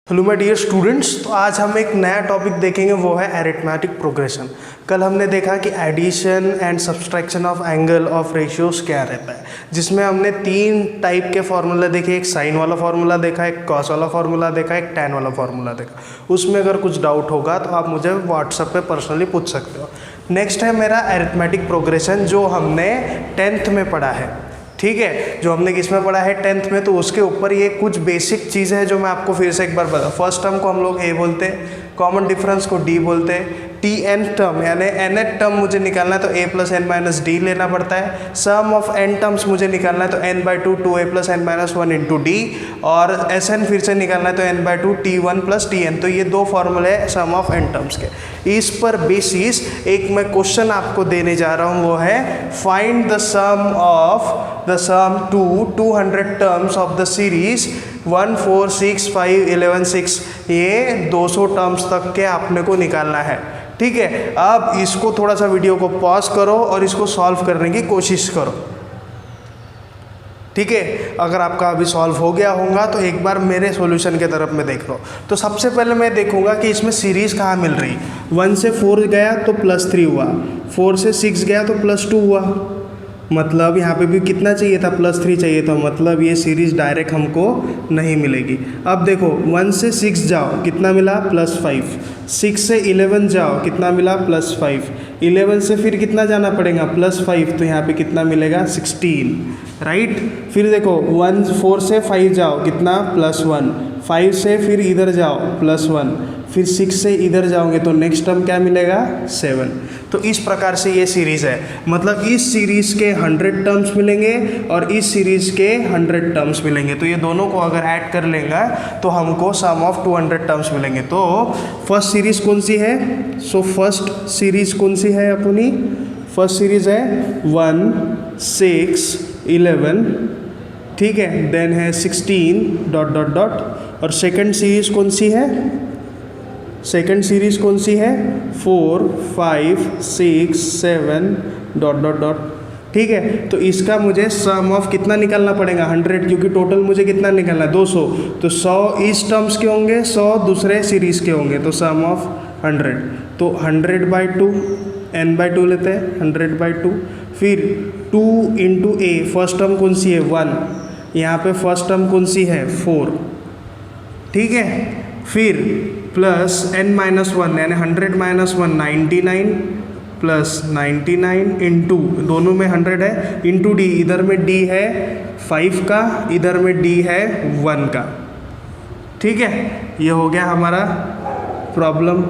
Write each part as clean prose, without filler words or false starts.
Hello my dear students, तो आज हम एक नया टॉपिक देखेंगे, वो है एरिथमेटिक प्रोग्रेशन। कल हमने देखा कि addition and subtraction of angle of ratios क्या रहता है, जिसमें हमने तीन टाइप के फार्मूला देखे। एक साइन वाला फार्मूला देखा, एक कॉस वाला फार्मूला देखा, एक टैन वाला फार्मूला देखा। उसमें अगर कुछ डाउट होगा तो आप मुझे व्हाट्सएप पे पर्सनली पूछ सकते हो। नेक्स्ट है मेरा एरिथमेटिक प्रोग्रेशन, जो हमने 10th में पढ़ा है। ठीक है, जो हमने किस में पढ़ा है 10th में, तो उसके ऊपर ये कुछ बेसिक चीज़ है जो मैं आपको फिर से एक बार बता। फर्स्ट टर्म को हम लोग ए बोलते हैं, कॉमन डिफरेंस को डी बोलते हैं। टी एन टर्म यानी nth टर्म मुझे निकालना है तो a plus n minus d लेना पड़ता है। सम ऑफ n टर्म्स मुझे निकालना है तो n/2 2a plus n minus 1 into d, और Sn फिर से निकालना है तो n/2 t1 प्लस tn। तो ये दो फॉर्मूले हैं सम ऑफ n टर्म्स के। इस पर बेसिस एक मैं क्वेश्चन आपको देने जा रहा हूँ, वो है find the sum to 200 terms of the series 1 4 6 5 11 6। ये 200 टर्म्स तक के आपने को निकालना है। ठीक है, अब इसको थोड़ा सा वीडियो को पॉज करो और इसको सॉल्व करने की कोशिश करो। ठीक है, अगर आपका अभी सॉल्व हो गया होगा तो एक बार मेरे सॉल्यूशन की तरफ में देख लो। तो सबसे पहले मैं देखूंगा कि इसमें सीरीज़ कहाँ मिल रही। 1 से 4 गया तो +3 हुआ, 4 से 6 गया तो +2 हुआ, मतलब यहाँ पे भी कितना चाहिए था, +3 चाहिए था, मतलब ये सीरीज़ डायरेक्ट हमको नहीं मिलेगी। अब देखो 1 से 6 जाओ, कितना मिला +5। 6 से 11 जाओ, कितना मिला +5। 11 से फिर कितना जाना पड़ेगा +5, तो यहाँ पे कितना मिलेगा 16, राइट। फिर देखो 4 से 5 जाओ, कितना +1। 5 से फिर इधर जाओ +1, फिर 6 से इधर जाओगे तो नेक्स्ट टर्म क्या मिलेगा 7। तो इस प्रकार से ये सीरीज़ है, मतलब इस सीरीज़ के 100 टर्म्स मिलेंगे और इस सीरीज़ के 100 टर्म्स मिलेंगे। तो ये दोनों को अगर ऐड कर लेंगे तो हमको सम ऑफ 200 टर्म्स मिलेंगे। तो फर्स्ट सीरीज़ कौन सी है, फर्स्ट सीरीज़ कौन सी है अपनी, फर्स्ट सीरीज़ है 1 6 11, ठीक है, देन है 16 ... और सेकंड सीरीज़ कौन सी है, सेकंड सीरीज़ कौन सी है 4 5 6 7 ... ठीक है। तो इसका मुझे सम ऑफ कितना निकालना पड़ेगा 100, क्योंकि टोटल मुझे कितना निकालना है 200। तो 100 इस टर्म्स के होंगे, 100 दूसरे सीरीज़ के होंगे, तो सम ऑफ 100। तो 100/2 n/2 लेते हैं, 100/2। फिर 2 इंटू ए, फर्स्ट टर्म कौन सी है 1, यहाँ पे फर्स्ट टर्म कौन सी है 4, ठीक है। फिर प्लस n-1 यानी 100 - 1 99 प्लस 99 इंटू, दोनों में 100 है, इंटू डी, इधर में डी है 5 का, इधर में डी है 1 का। ठीक है, ये हो गया हमारा प्रॉब्लम।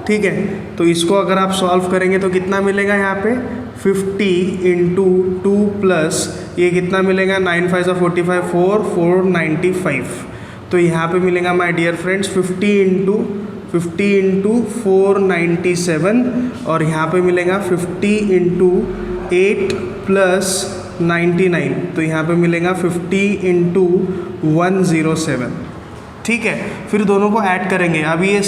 ठीक है, तो इसको अगर आप सॉल्व करेंगे तो कितना मिलेगा यहाँ पे 50 इंटू 2 प्लस ये कितना मिलेगा 9 5 45 495। तो यहाँ पे मिलेगा माय डियर फ्रेंड्स 50 इंटू 497, और यहाँ पे मिलेगा 50 इंटू 8 प्लस 99, तो यहाँ पे मिलेगा 50 इंटू 107। ठीक है, फिर दोनों को ऐड करेंगे। अभी ये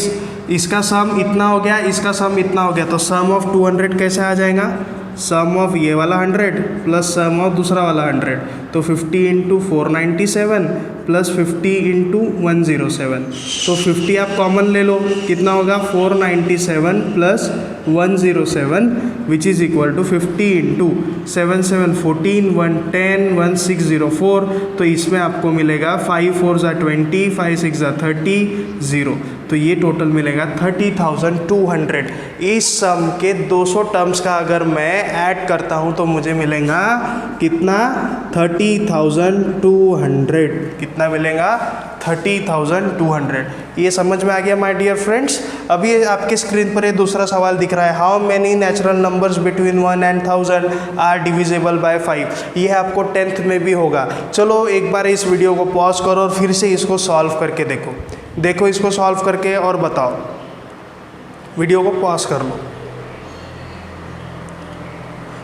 इसका सम इतना हो गया, इसका सम इतना हो गया, तो सम ऑफ 200 कैसे आ जाएगा, सम ऑफ ये वाला 100 प्लस सम ऑफ दूसरा वाला 100, तो 50 इंटू 497 प्लस 50 इंटू 107। तो 50 आप कॉमन ले लो, कितना होगा 497 plus 107 which is equal to 50 into 7 7 14 1 10 1604। तो इसमें आपको मिलेगा 5 4 = 20 5 6 = 30 0। तो ये टोटल मिलेगा 30,200। इस सम के 200 टर्म्स का अगर मैं ऐड करता हूँ तो मुझे मिलेगा कितना 30,200। कितना मिलेगा 30,200। ये समझ में आ गया माय डियर फ्रेंड्स। अभी आपके स्क्रीन पर ये दूसरा सवाल दिख रहा है, how many natural numbers between 1 and 1000 are divisible by 5। ये आपको 10th में भी होगा। चलो एक बार इस वीडियो को पॉज करो और फिर से इसको सॉल्व करके देखो इसको सॉल्व करके और बताओ। वीडियो को पॉज कर लो।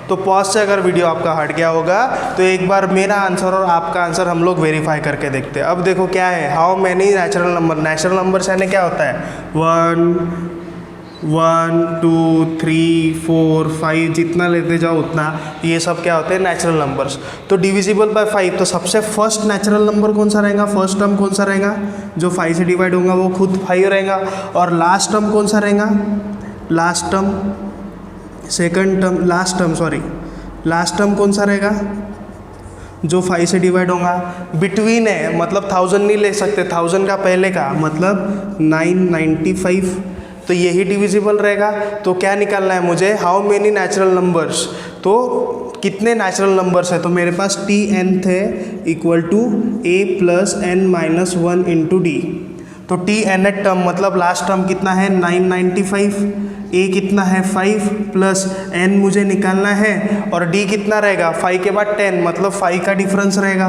तो पॉज से अगर वीडियो आपका हट गया होगा तो एक बार मेरा आंसर और आपका आंसर हम लोग वेरीफाई करके देखते हैं। अब देखो क्या है, how many natural number, natural number यानी क्या होता है 1 1 2 3 4 5 जितना लेते जाओ उतना, ये सब क्या होते हैं नेचुरल नंबर्स। तो डिविजिबल बाय 5, तो सबसे फर्स्ट नेचुरल नंबर कौन सा रहेगा, फर्स्ट टर्म कौन सा रहेगा, जो 5 से डिवाइड होगा वो खुद 5 रहेगा। और लास्ट टर्म कौन सा रहेगा, last term second term last term कौन सा रहेगा, जो 5 से डिवाइड होगा। बिटवीन है मतलब 1000 नहीं ले सकते, 1000 का पहले का मतलब 995, तो यही डिविजिबल रहेगा। तो क्या निकालना है मुझे, हाउ मेनी नेचुरल नंबर्स, तो कितने नेचुरल नंबर्स है, तो मेरे पास Tn थे equal to a plus n minus 1 into d. तो Tn टर्म मतलब लास्ट टर्म कितना है 995, a कितना है 5 प्लस n मुझे निकालना है, और d कितना रहेगा 5 के बाद 10 मतलब 5 का डिफरेंस रहेगा।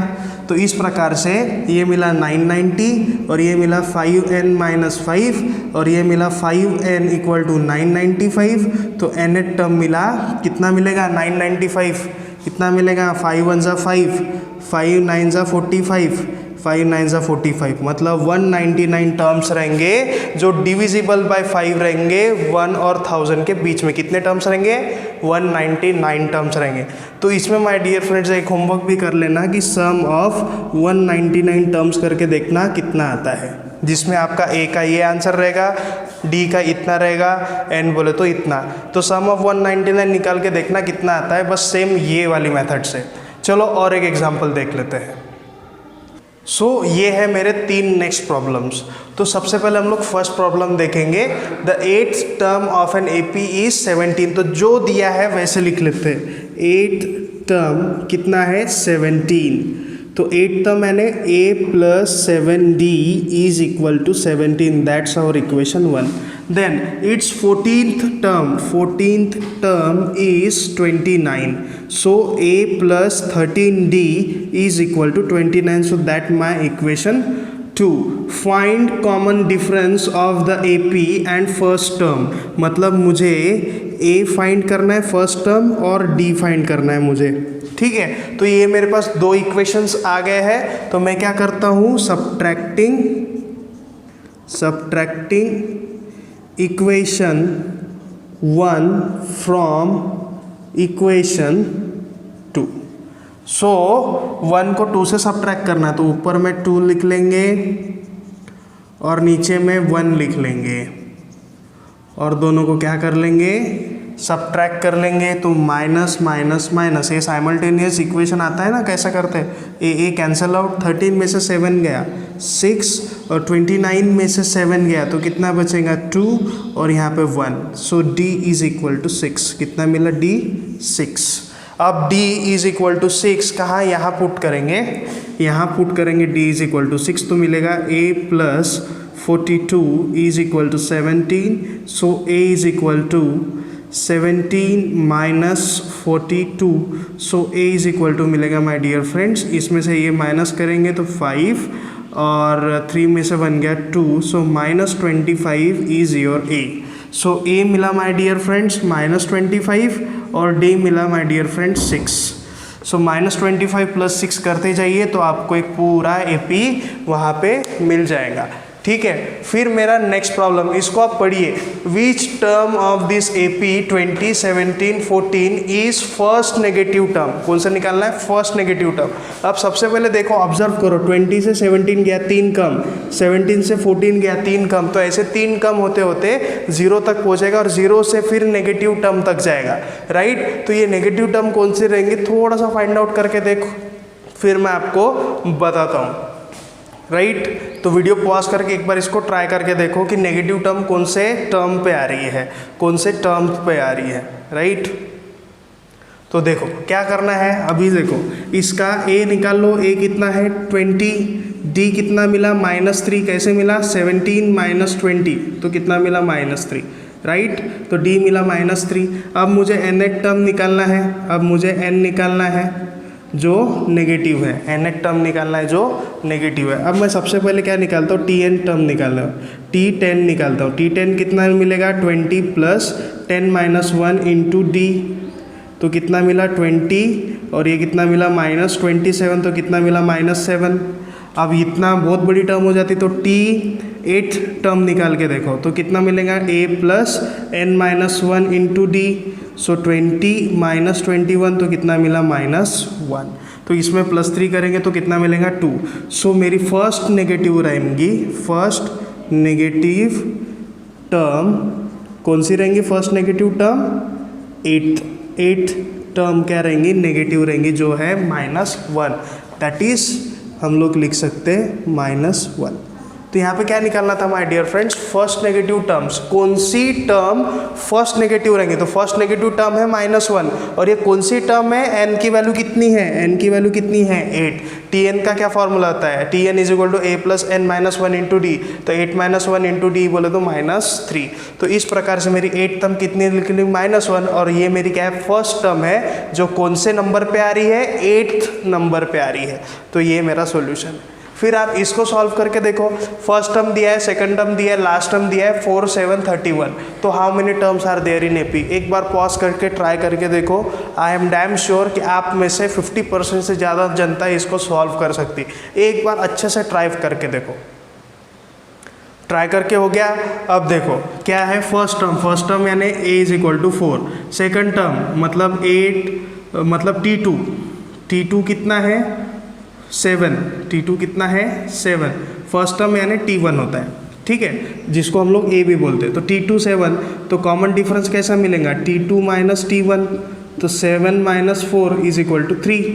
तो इस प्रकार से ये मिला 990 और ये मिला 5n माइनस 5 और ये मिला 5n इक्वल टू 995। तो n टर्म मिला, कितना मिलेगा 995, कितना मिलेगा 5 1 ज़ा 5, 5 9 ज़ा 45, 5 9 ज़ा 45 मतलब 199 टर्म्स रहेंगे जो डिविजिबल बाय 5 रहेंगे 1 और 1000 के बीच में। कितने टर्म्स रहेंगे 199 टर्म्स रहेंगे। तो इसमें माय डियर फ्रेंड्स एक होमवर्क भी कर लेना कि सम ऑफ 199 टर्म्स करके देखना कितना आता है, जिसमें आपका ए का ये आंसर रहेगा, डी का इतना रहेगा, एन बोले तो इतना। तो सम ऑफ 199 निकाल के देखना कितना आता है, बस सेम ये वाली मेथड से। चलो और एक एग्जांपल देख लेते हैं। ये है मेरे 3 नेक्स्ट प्रॉब्लम्स। तो सबसे पहले हम लोग फर्स्ट प्रॉब्लम देखेंगे, the 8th term of an AP is 17। तो जो दिया है वैसे लिख लेते हैं, 8th टर्म कितना है 17। तो 8th टर्म मैंने a plus 7d is equal to 17, that's our equation 1। Then it's 14th term is 29, so a plus 13d is equal to 29, so that my equation 2. Find common difference of the AP and first term, मतलब मुझे a find करना है first term और d find करना है मुझे, ठीक है। तो ये मेरे पास 2 इक्वेशंस आ गए हैं। तो मैं क्या करता हूँ, सब्ट्रैक्टिंग इक्वेशन 1 फ्रॉम इक्वेशन 2। 1 को 2 से सब्ट्रैक्ट करना है, तो ऊपर में 2 लिख लेंगे और नीचे में 1 लिख लेंगे, और दोनों को क्या कर लेंगे, सब्ट्रैक्ट कर लेंगे। तो माइनस माइनस माइनस, ये साइमल्टेनियस इक्वेशन आता है ना, कैसा करते हैं, ए कैंसल आउट, 13 में से 7 गया 6 और 29 में से 7 गया तो कितना बचेगा 2 और यहाँ पे 1। सो d इज इक्वल टू 6, कितना मिला d 6। अब d इज इक्वल टू 6 कहाँ, यहाँ पुट करेंगे, d इज इक्वल टू 6 तो मिलेगा a plus 42 is equal to 17। So a is equal to 17 minus 42, so a is equal to मिलेगा माय डियर फ्रेंड्स, इसमें से ये माइनस करेंगे तो 5 और 3 में से बन गया 2, so minus 25 is your a। So a मिला माय डियर फ्रेंड्स माइनस 25 और d मिला my dear friends 6। So minus 25 plus 6 करते जाइए तो आपको एक पूरा AP वहाँ पे मिल जाएगा, ठीक है। फिर मेरा नेक्स्ट प्रॉब्लम, इसको आप पढ़िए, which term of this AP 2017-14 is first negative term, कौन सा निकालना है, फर्स्ट नेगेटिव टर्म। अब सबसे पहले देखो, ऑब्जर्व करो, 20 से 17 गया 3 कम, 17 से 14 गया 3 कम, तो ऐसे 3 कम होते होते 0 तक पहुंचेगा और 0 से फिर नेगेटिव टर्म तक जाएगा, राइट। तो ये नेगेटिव टर्म कौन से रहेंगे, थोड़ा सा फाइंड आउट करके देखो, फिर मैं आपको बताता हूँ, राइट। तो वीडियो पॉज करके एक बार इसको ट्राई करके देखो कि नेगेटिव टर्म कौन से टर्म पे आ रही है, कौन से टर्म पे आ रही है, राइट। तो देखो क्या करना है, अभी देखो इसका a निकाल लो, a कितना है 20, d कितना मिला -3, कैसे मिला 17 माइनस 20 तो कितना मिला -3, राइट। तो d मिला -3। अब मुझे nth टर्म निकालना है, n निकालना है जो नेगेटिव है, nth टर्म निकालना है जो नेगेटिव है। अब मैं सबसे पहले क्या निकालता हूँ, tn टर्म निकालना है, t10 निकालता हूँ। t10 कितना मिलेगा 20 प्लस 10 माइनस 1 इंटू डी, तो कितना मिला 20 और ये कितना मिला -27, तो कितना मिला -7। अब इतना बहुत बड़ी टर्म हो जाती तो t 8 टर्म निकाल के देखो तो कितना मिलेगा, a plus n minus 1 into D, so 20 minus 21 तो कितना मिला -1। तो इसमें +3 करेंगे तो कितना मिलेगा 2। सो मेरी फर्स्ट नेगेटिव रहेंगी, फर्स्ट नेगेटिव टर्म कौन सी रहेंगी, फर्स्ट नेगेटिव टर्म 8 टर्म क्या रहेंगी, नेगेटिव रहेंगी, जो है -1, दैट इज हम लोग लिख सकते हैं -1। तो यहाँ पे क्या निकालना था my dear friends, first negative terms, कौन सी टर्म फर्स्ट नेगेटिव रहेंगी, तो फर्स्ट नेगेटिव टर्म है -1 और ये कौन सी टर्म है, n की वैल्यू कितनी है, n की वैल्यू कितनी है 8। tn का क्या फॉर्मूला होता है, tn is equal to a plus n minus 1 into d, तो 8 माइनस 1 इंटू डी बोले तो -3। तो इस प्रकार से मेरी 8 टर्म कितनी निकली, -1, और ये मेरी क्या है, फर्स्ट टर्म है जो कौन से नंबर पे आ रही है, 8th नंबर पे आ रही है। तो ये मेरा सॉल्यूशन है। फिर आप इसको सॉल्व करके देखो, फर्स्ट टर्म दिया है, सेकंड टर्म दिया है, लास्ट टर्म दिया है 4 7 31, तो how many terms are there in AP. एक बार पॉज करके ट्राई करके देखो, आई एम डैम श्योर कि आप में से 50% से ज़्यादा जनता इसको सॉल्व कर सकती। एक बार अच्छे से ट्राई करके देखो। ट्राई करके हो गया। अब देखो क्या है, फर्स्ट टर्म यानी a is equal to 4, second term मतलब 8 मतलब t2 कितना है 7, t2 कितना है 7, फर्स्ट टर्म यानी t1 होता है, ठीक है, जिसको हम लोग a भी बोलते हैं। तो t2 7, तो कॉमन डिफरेंस कैसा मिलेगा, t2 माइनस t1, तो 7 माइनस 4 इज इक्वल टू 3,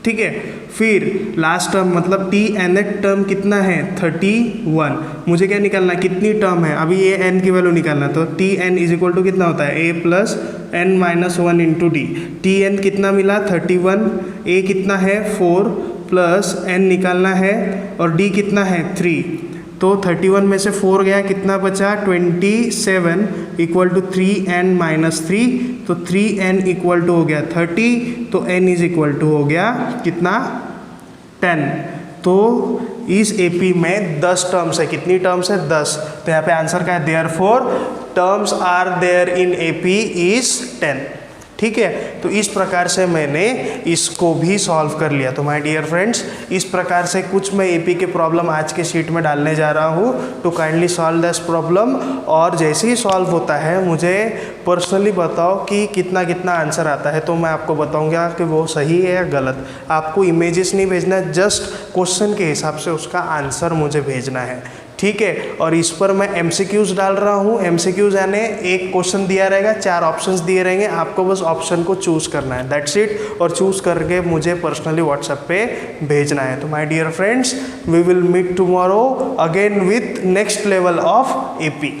ठीक है। फिर लास्ट टर्म मतलब टी एन टर्म कितना है 31, मुझे क्या निकालना है, कितनी टर्म है, अभी ये n की वैल्यू निकालना है, तो t n is equal to कितना होता है, a plus n minus 1 into d. T n कितना मिला 31, a कितना है 4 प्लस n निकालना है और d कितना है 3, तो 31 में से 4 गया, कितना बचा 27 इक्वल टू 3n माइनस 3, तो 3n इक्वल टू हो गया 30, तो n इज इक्वल टू हो गया कितना 10। तो इस एपी में 10 टर्म्स है, कितनी टर्म्स है 10, तो यहाँ पे आंसर क्या है, therefore terms are there in AP is 10, ठीक है। तो इस प्रकार से मैंने इसको भी सॉल्व कर लिया। तो माय डियर फ्रेंड्स, इस प्रकार से कुछ मैं एपी के प्रॉब्लम आज के शीट में डालने जा रहा हूँ to kindly solve this problem, और जैसे ही सॉल्व होता है मुझे पर्सनली बताओ कि कितना कितना आंसर आता है, तो मैं आपको बताऊँगा कि वो सही है या गलत। आपको इमेजेस नहीं भेजना, जस्ट क्वेश्चन के हिसाब से उसका आंसर मुझे भेजना है, ठीक है। और इस पर मैं MCQs डाल रहा हूँ। MCQs यानी एक क्वेश्चन दिया रहेगा, 4 ऑप्शंस दिए रहेंगे, आपको बस ऑप्शन को चूज करना है, दैट्स इट, और चूज करके मुझे पर्सनली व्हाट्सएप पे भेजना है। तो my dear friends, we will meet tomorrow again with next level of AP.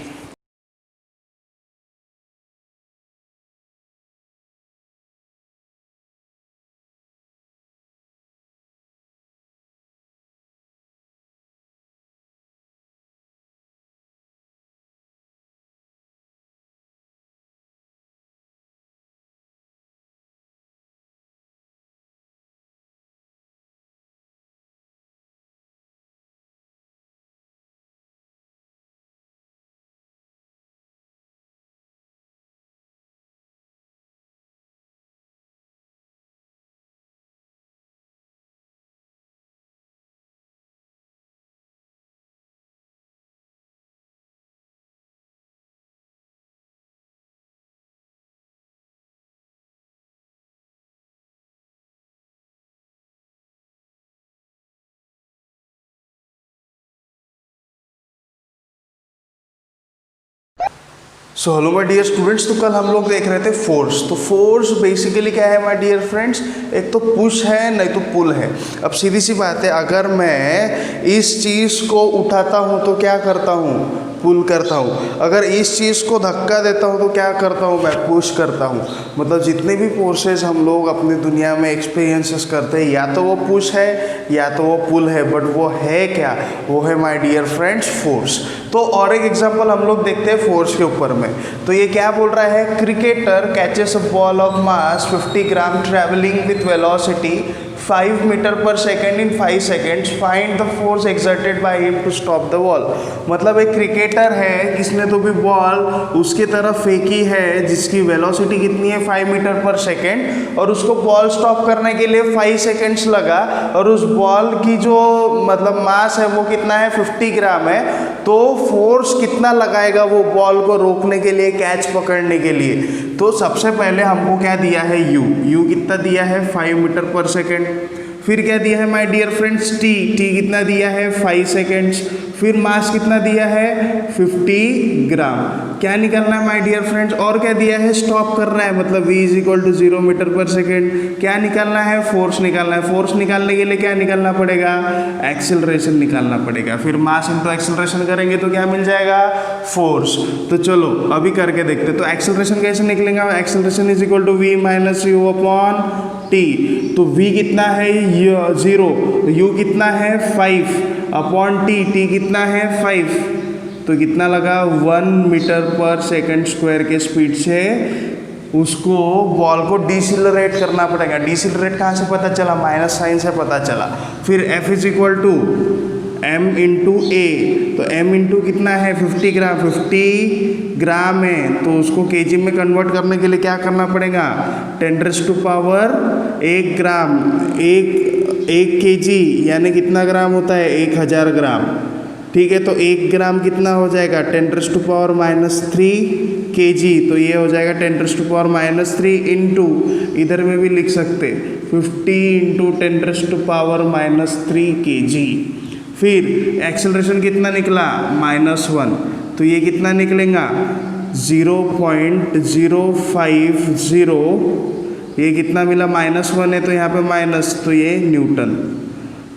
So hello my dear students, तो कल हम लोग देख रहे थे फोर्स। तो फोर्स बेसिकली क्या है माय डियर फ्रेंड्स, एक तो पुश है नहीं तो पुल है। अब सीधी सी बात है, अगर मैं इस चीज़ को उठाता हूँ तो क्या करता हूँ, पुल करता हूँ। अगर इस चीज़ को धक्का देता हूँ तो क्या करता हूँ, मैं पुश करता हूँ। मतलब जितने भी फोर्सेस हम लोग अपनी दुनिया में एक्सपीरियंसेस करते हैं, या तो वो पुश है या तो वो पुल है, बट वो है क्या, वो है माय डियर फ्रेंड्स फोर्स। तो और एक एग्जांपल हम लोग देखते हैं फोर्स के ऊपर में। तो ये क्या बोल रहा है, cricketer catches a ball of mass 50 gram travelling with velocity 5 meter per second in 5 seconds, find the force exerted by him to stop the ball. मतलब एक क्रिकेटर है, किसने तो भी बॉल उसके तरफ फेंकी है जिसकी वेलोसिटी कितनी है 5 मीटर पर सेकेंड, और उसको बॉल स्टॉप करने के लिए 5 सेकेंड्स लगा, और उस बॉल की जो मतलब मास है वो कितना है 50 ग्राम है, तो फोर्स कितना लगाएगा वो बॉल को रोकने के लिए, कैच पकड़ने के लिए। तो सबसे पहले हमको क्या दिया है यू कितना दिया है 5 मीटर पर सेकेंड। फिर क्या दिया है माय डियर फ्रेंड्स टी कितना दिया है 5 सेकेंड्स। फिर मास कितना दिया है 50 ग्राम। क्या निकालना है माय डियर फ्रेंड्स, और क्या दिया है स्टॉप करना है, मतलब v = 0 मीटर पर सेकेंड। क्या निकालना है फोर्स निकालना है। फोर्स निकालने के लिए क्या निकालना पड़ेगा, एक्सेलरेशन निकालना पड़ेगा। फिर मास इंटू एक्सेलरेशन करेंगे तो क्या मिल जाएगा, फोर्स। तो चलो अभी करके देखते। तो एक्सेलरेशन कैसे निकलेगा, acceleration v - u upon t। तो v कितना है 0, u कितना है 5 अपॉन t कितना है 5, तो कितना लगा 1 मीटर पर सेकंड स्क्वायर के स्पीड से उसको बॉल को डिसिलरेट करना पड़ेगा। डिसिलरेट कहाँ से पता चला, माइनस साइन से पता चला। फिर F = m × a, तो m इंटू कितना है 50 ग्राम, 50 ग्राम है तो उसको केजी में कन्वर्ट करने के लिए क्या करना पड़ेगा, 10⁻1 ग्राम। एक केजी यानी कितना ग्राम होता है 1000 ग्राम, ठीक है। तो 1 ग्राम कितना हो जाएगा 10⁻³ kg, तो ये हो जाएगा 10⁻³ इंटू, इधर में भी लिख सकते 50 × 10⁻³ kg। फिर एक्सेलरेशन कितना निकला -1, तो ये कितना निकलेगा 0.050, ये कितना मिला -1 है तो यहाँ पे माइनस, तो ये न्यूटन।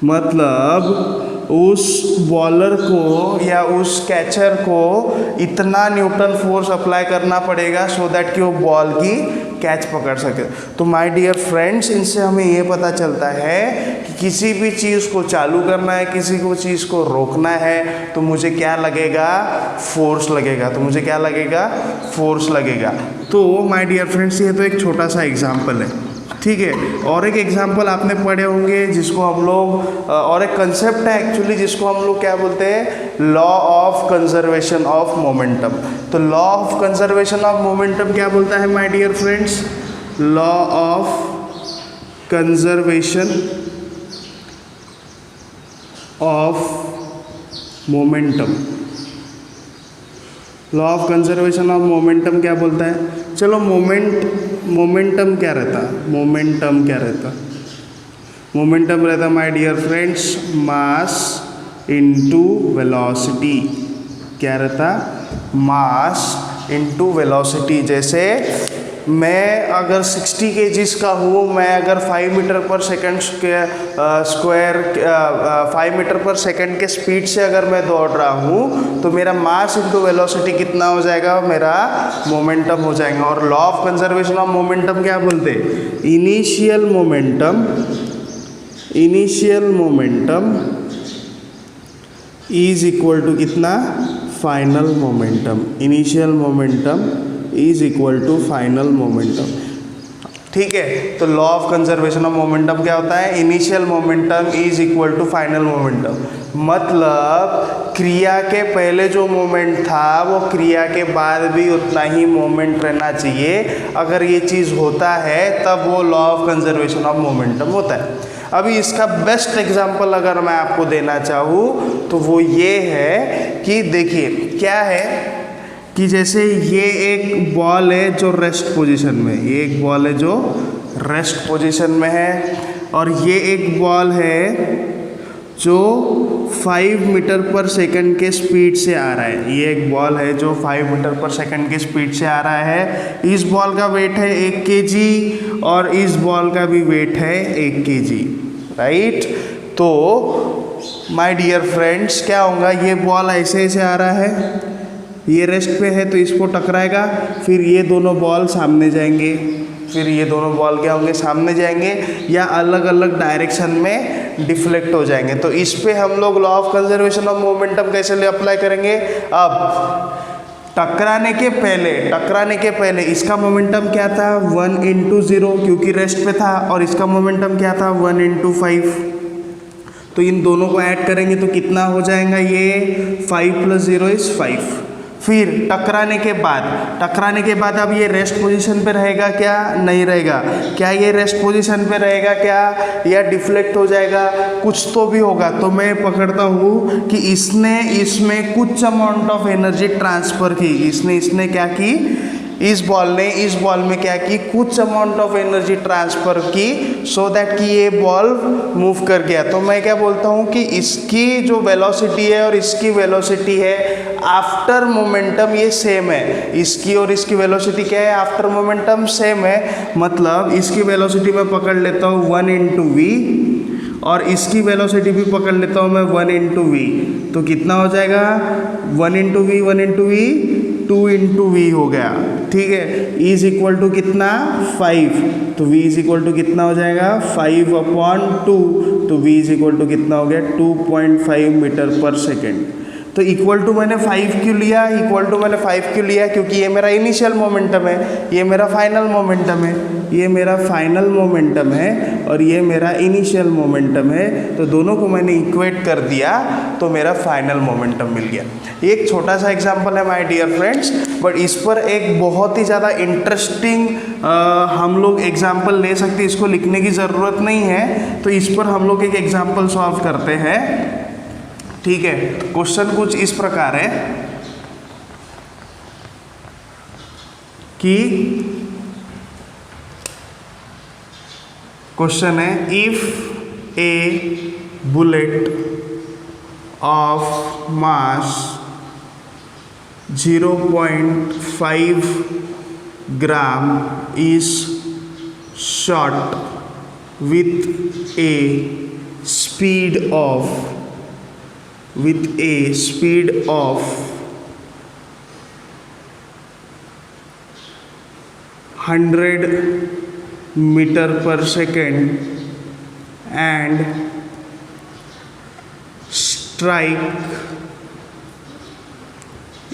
मतलब उस बॉलर को या उस कैचर को इतना न्यूटन फोर्स अप्लाई करना पड़ेगा सो दैट कि वो बॉल की कैच पकड़ सके। तो माय डियर फ्रेंड्स, इनसे हमें ये पता चलता है कि किसी भी चीज़ को चालू करना है, किसी को चीज़ को रोकना है, तो मुझे क्या लगेगा, फोर्स लगेगा। तो मुझे क्या लगेगा, फोर्स लगेगा। तो माय डियर फ्रेंड्स, ये तो एक छोटा सा एग्जाम्पल है, ठीक है। और एक एग्जाम्पल आपने पढ़े होंगे जिसको हम लोग, और एक कंसेप्ट है एक्चुअली जिसको हम लोग क्या बोलते हैं, law of conservation of momentum. तो law of conservation of momentum क्या बोलता है my dear friends, law of conservation of momentum. Law of conservation of momentum क्या बोलता है, चलो मोमेंटम क्या रहता, मोमेंटम रहता my dear friends mass into velocity. क्या रहता, मास इनटू वेलोसिटी। जैसे मैं अगर 60 kgs का हूँ, मैं अगर 5 मीटर पर सेकंड स्क्वायर 5 मीटर पर सेकंड के स्पीड से अगर मैं दौड़ रहा हूँ, तो मेरा मास इनटू वेलोसिटी कितना हो जाएगा, मेरा मोमेंटम हो जाएगा। और law of conservation of momentum क्या बोलते हैं, initial momentum is equal to कितना, final momentum. Initial momentum is equal to final momentum, ठीक है। तो law of conservation of momentum क्या होता है, initial momentum is equal to final momentum. मतलब क्रिया के पहले जो मोमेंट था वो क्रिया के बाद भी उतना ही मोमेंट रहना चाहिए। अगर ये चीज़ होता है तब वो law of conservation of momentum होता है। अभी इसका बेस्ट एग्जांपल अगर मैं आपको देना चाहूँ तो वो ये है कि देखिए क्या है कि जैसे ये एक बॉल है जो रेस्ट पोजीशन में, ये एक बॉल है जो रेस्ट पोजीशन में है, और ये एक बॉल है जो 5 मीटर पर सेकंड के स्पीड से आ रहा है। ये एक बॉल है जो 5 मीटर पर सेकंड के स्पीड से आ रहा है। इस बॉल का वेट है 1 kg और इस बॉल का भी वेट है 1 kg, राइट। तो माय डियर फ्रेंड्स क्या होगा, ये बॉल ऐसे ऐसे आ रहा है, ये रेस्ट पे है तो इसको टकराएगा, फिर ये दोनों बॉल सामने जाएंगे, फिर ये दोनों बॉल क्या होंगे, सामने जाएंगे या अलग अलग डायरेक्शन में डिफ्लेक्ट हो जाएंगे। तो इस पे हम लोग law of conservation of momentum कैसे ले अप्लाई करेंगे। अब टकराने के पहले इसका मोमेंटम क्या था 1/0 क्योंकि रेस्ट पे था, और इसका मोमेंटम क्या था 1/5। तो इन दोनों को ऐड करेंगे तो कितना हो जाएगा ये 5 + 0 = 5। फिर टकराने के बाद अब ये रेस्ट पोजीशन पे रहेगा क्या, नहीं रहेगा। क्या ये रेस्ट पोजीशन पे रहेगा क्या, या डिफ्लेक्ट हो जाएगा, कुछ तो भी होगा। तो मैं पकड़ता हूँ कि इसने इसमें कुछ अमाउंट ऑफ एनर्जी ट्रांसफ़र की, इसने क्या की, इस बॉल में क्या की, कुछ अमाउंट ऑफ एनर्जी ट्रांसफ़र की, सो दैट कि ये बॉल मूव कर गया। तो मैं क्या बोलता हूँ कि इसकी जो वेलोसिटी है और इसकी वेलोसिटी है आफ्टर मोमेंटम ये सेम है। इसकी और इसकी वेलोसिटी क्या है, आफ्टर मोमेंटम सेम है। मतलब इसकी वेलोसिटी मैं पकड़ लेता हूँ 1 × v, और इसकी वेलोसिटी भी पकड़ लेता हूँ मैं 1 × v। तो कितना हो जाएगा 1 × v 2 × v हो गया, ठीक है। E = कितना 5, तो v = कितना हो जाएगा 5/2, तो v = कितना हो गया 2.5 मीटर/सेकेंड। तो इक्वल टू मैंने 5 क्यों लिया, क्योंकि ये मेरा इनिशियल मोमेंटम है, ये मेरा फाइनल मोमेंटम है, और ये मेरा इनिशियल मोमेंटम है। तो दोनों को मैंने इक्वेट कर दिया तो मेरा फाइनल मोमेंटम मिल गया। एक छोटा सा एग्जांपल है माय डियर फ्रेंड्स, बट इस पर एक बहुत ही ज़्यादा इंटरेस्टिंग हम लोग एग्जांपल ले सकते हैं, इसको लिखने की ज़रूरत नहीं है। तो इस पर हम लोग एक एग्जांपल सॉल्व करते हैं, ठीक है। क्वेश्चन कुछ इस प्रकार है कि क्वेश्चन है, if A bullet of mass 0.5 gram is shot with a speed of 100 meter/second and strike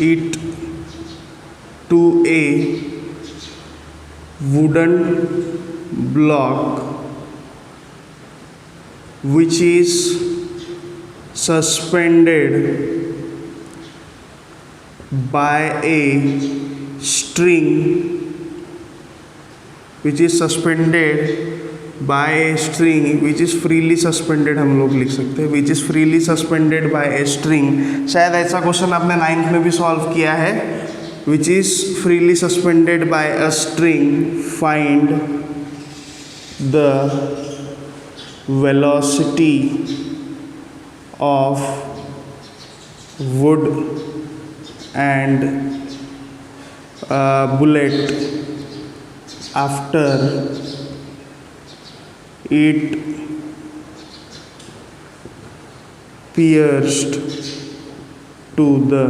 it to a wooden block which is suspended by a string, which is freely suspended, हम लोग लिख सकते हैं which is freely suspended by a string। शायद ऐसा question आपने 9th में भी सॉल्व किया है। which is freely suspended by a string, find the velocity of wood and bullet after it pierced to the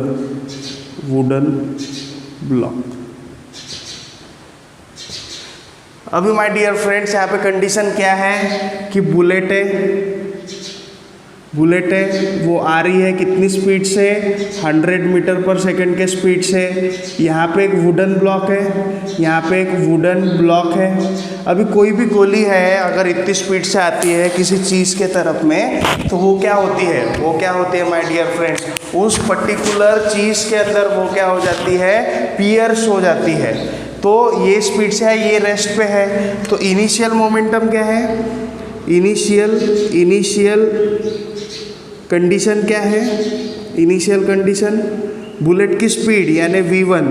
wooden block। अभी my dear friends यहाँ पे कंडीशन क्या है कि बुलेट है वो आ रही है कितनी स्पीड से, 100 मीटर/सेकेंड के स्पीड से। यहाँ पे एक वुडन ब्लॉक है, अभी कोई भी गोली है अगर इतनी स्पीड से आती है किसी चीज़ के तरफ में, तो वो क्या होती है माय डियर फ्रेंड्स, उस पर्टिकुलर चीज़ के अंदर वो क्या हो जाती है, पियर्स हो जाती है। तो ये स्पीड से है, ये रेस्ट पे है, तो इनिशियल मोमेंटम क्या है, इनिशियल कंडीशन क्या है, इनिशियल कंडीशन बुलेट की स्पीड यानी v1,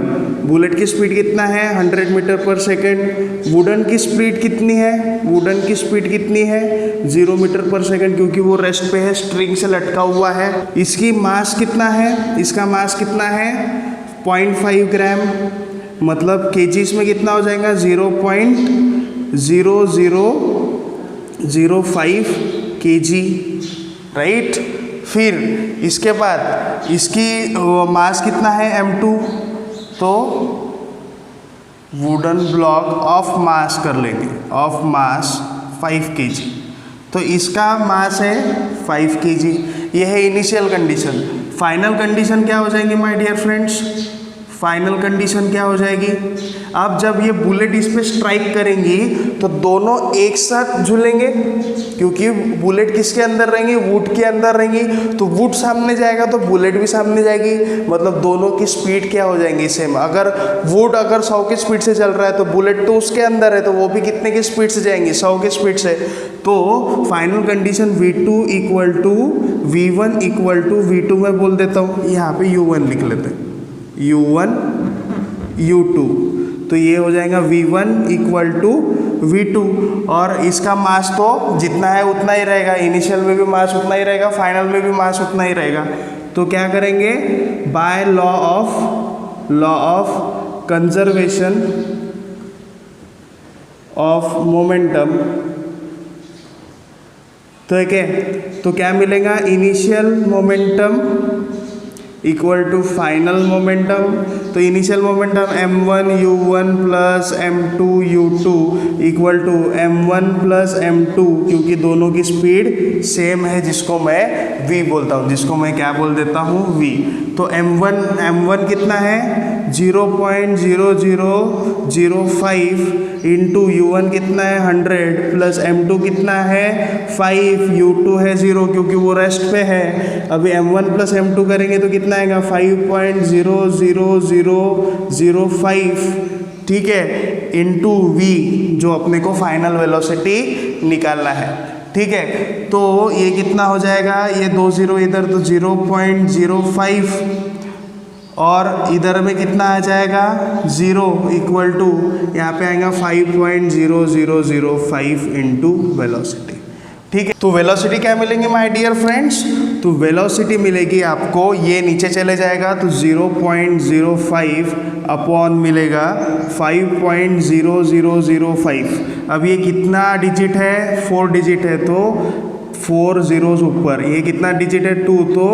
बुलेट की स्पीड कितना है 100 मीटर/सेकेंड। वुडन की स्पीड कितनी है 0 मीटर/सेकेंड, क्योंकि वो रेस्ट पे है, स्ट्रिंग से लटका हुआ है। इसकी मास कितना है, इसका मास कितना है 0.5 ग्राम, मतलब केजीज में कितना हो जाएगा 0.0005 kg, राइट। फिर इसके बाद इसकी मास कितना है m2, तो वुडन ब्लॉक ऑफ मास कर लेंगे, ऑफ मास 5 kg, तो इसका मास है 5 kg। ये है इनिशियल कंडीशन। फाइनल कंडीशन क्या हो जाएंगे my dear friends, final condition क्या हो जाएगी, अब जब ये बुलेट इस पे स्ट्राइक करेंगी तो दोनों एक साथ झूलेंगे, क्योंकि बुलेट किसके अंदर रहेंगी, वुड के अंदर रहेंगी, तो वुड सामने जाएगा तो बुलेट भी सामने जाएगी, मतलब दोनों की स्पीड क्या हो जाएंगी, सेम। अगर वुड अगर 100 की स्पीड से चल रहा है तो बुलेट तो उसके अंदर है, तो वो भी कितने की स्पीड से जाएंगी, 100 की स्पीड से। तो final condition V2 equal to V1 equal to V2 मैं बोल देता हूँ, यहाँ पे U1 लिख लेते हैं, U1 U2, तो ये हो जाएगा V1 इक्वल टू V2, और इसका मास तो जितना है उतना ही रहेगा, इनिशियल में भी मास उतना ही रहेगा, फाइनल में भी मास उतना ही रहेगा। तो क्या करेंगे, by law of conservation of momentum, तो ठीक है, तो क्या मिलेगा, initial momentum equal to final momentum. तो initial momentum m1 u1 plus m2 u2 equal to m1 plus m2, क्योंकि दोनों की स्पीड सेम है, जिसको मैं v बोलता हूँ, जिसको मैं क्या बोल देता हूँ, v। तो m1 कितना है, 0.0005 इंटू u1 कितना है 100 प्लस m2 कितना है 5, u2 है 0 क्योंकि वो रेस्ट पे है। अभी m1 प्लस m2 करेंगे तो कितना आएगा 5.00005, ठीक है, इंटू v, जो अपने को फाइनल वेलोसिटी निकालना है, ठीक है। तो ये कितना हो जाएगा, ये 2 0 इधर तो 0.05, और इधर में कितना आ जाएगा 0 इक्वल टू यहाँ पे आएगा 5.0005 इंटू वेलोसिटी, ठीक है। तो वेलोसिटी क्या मिलेंगे माय डियर फ्रेंड्स, तो वेलोसिटी मिलेगी आपको, ये नीचे चले जाएगा तो 0.05 अपॉन मिलेगा 5.0005। अब ये कितना डिजिट है, 4 डिजिट है, तो 4 zeros ऊपर, ये कितना डिजिट है 2, तो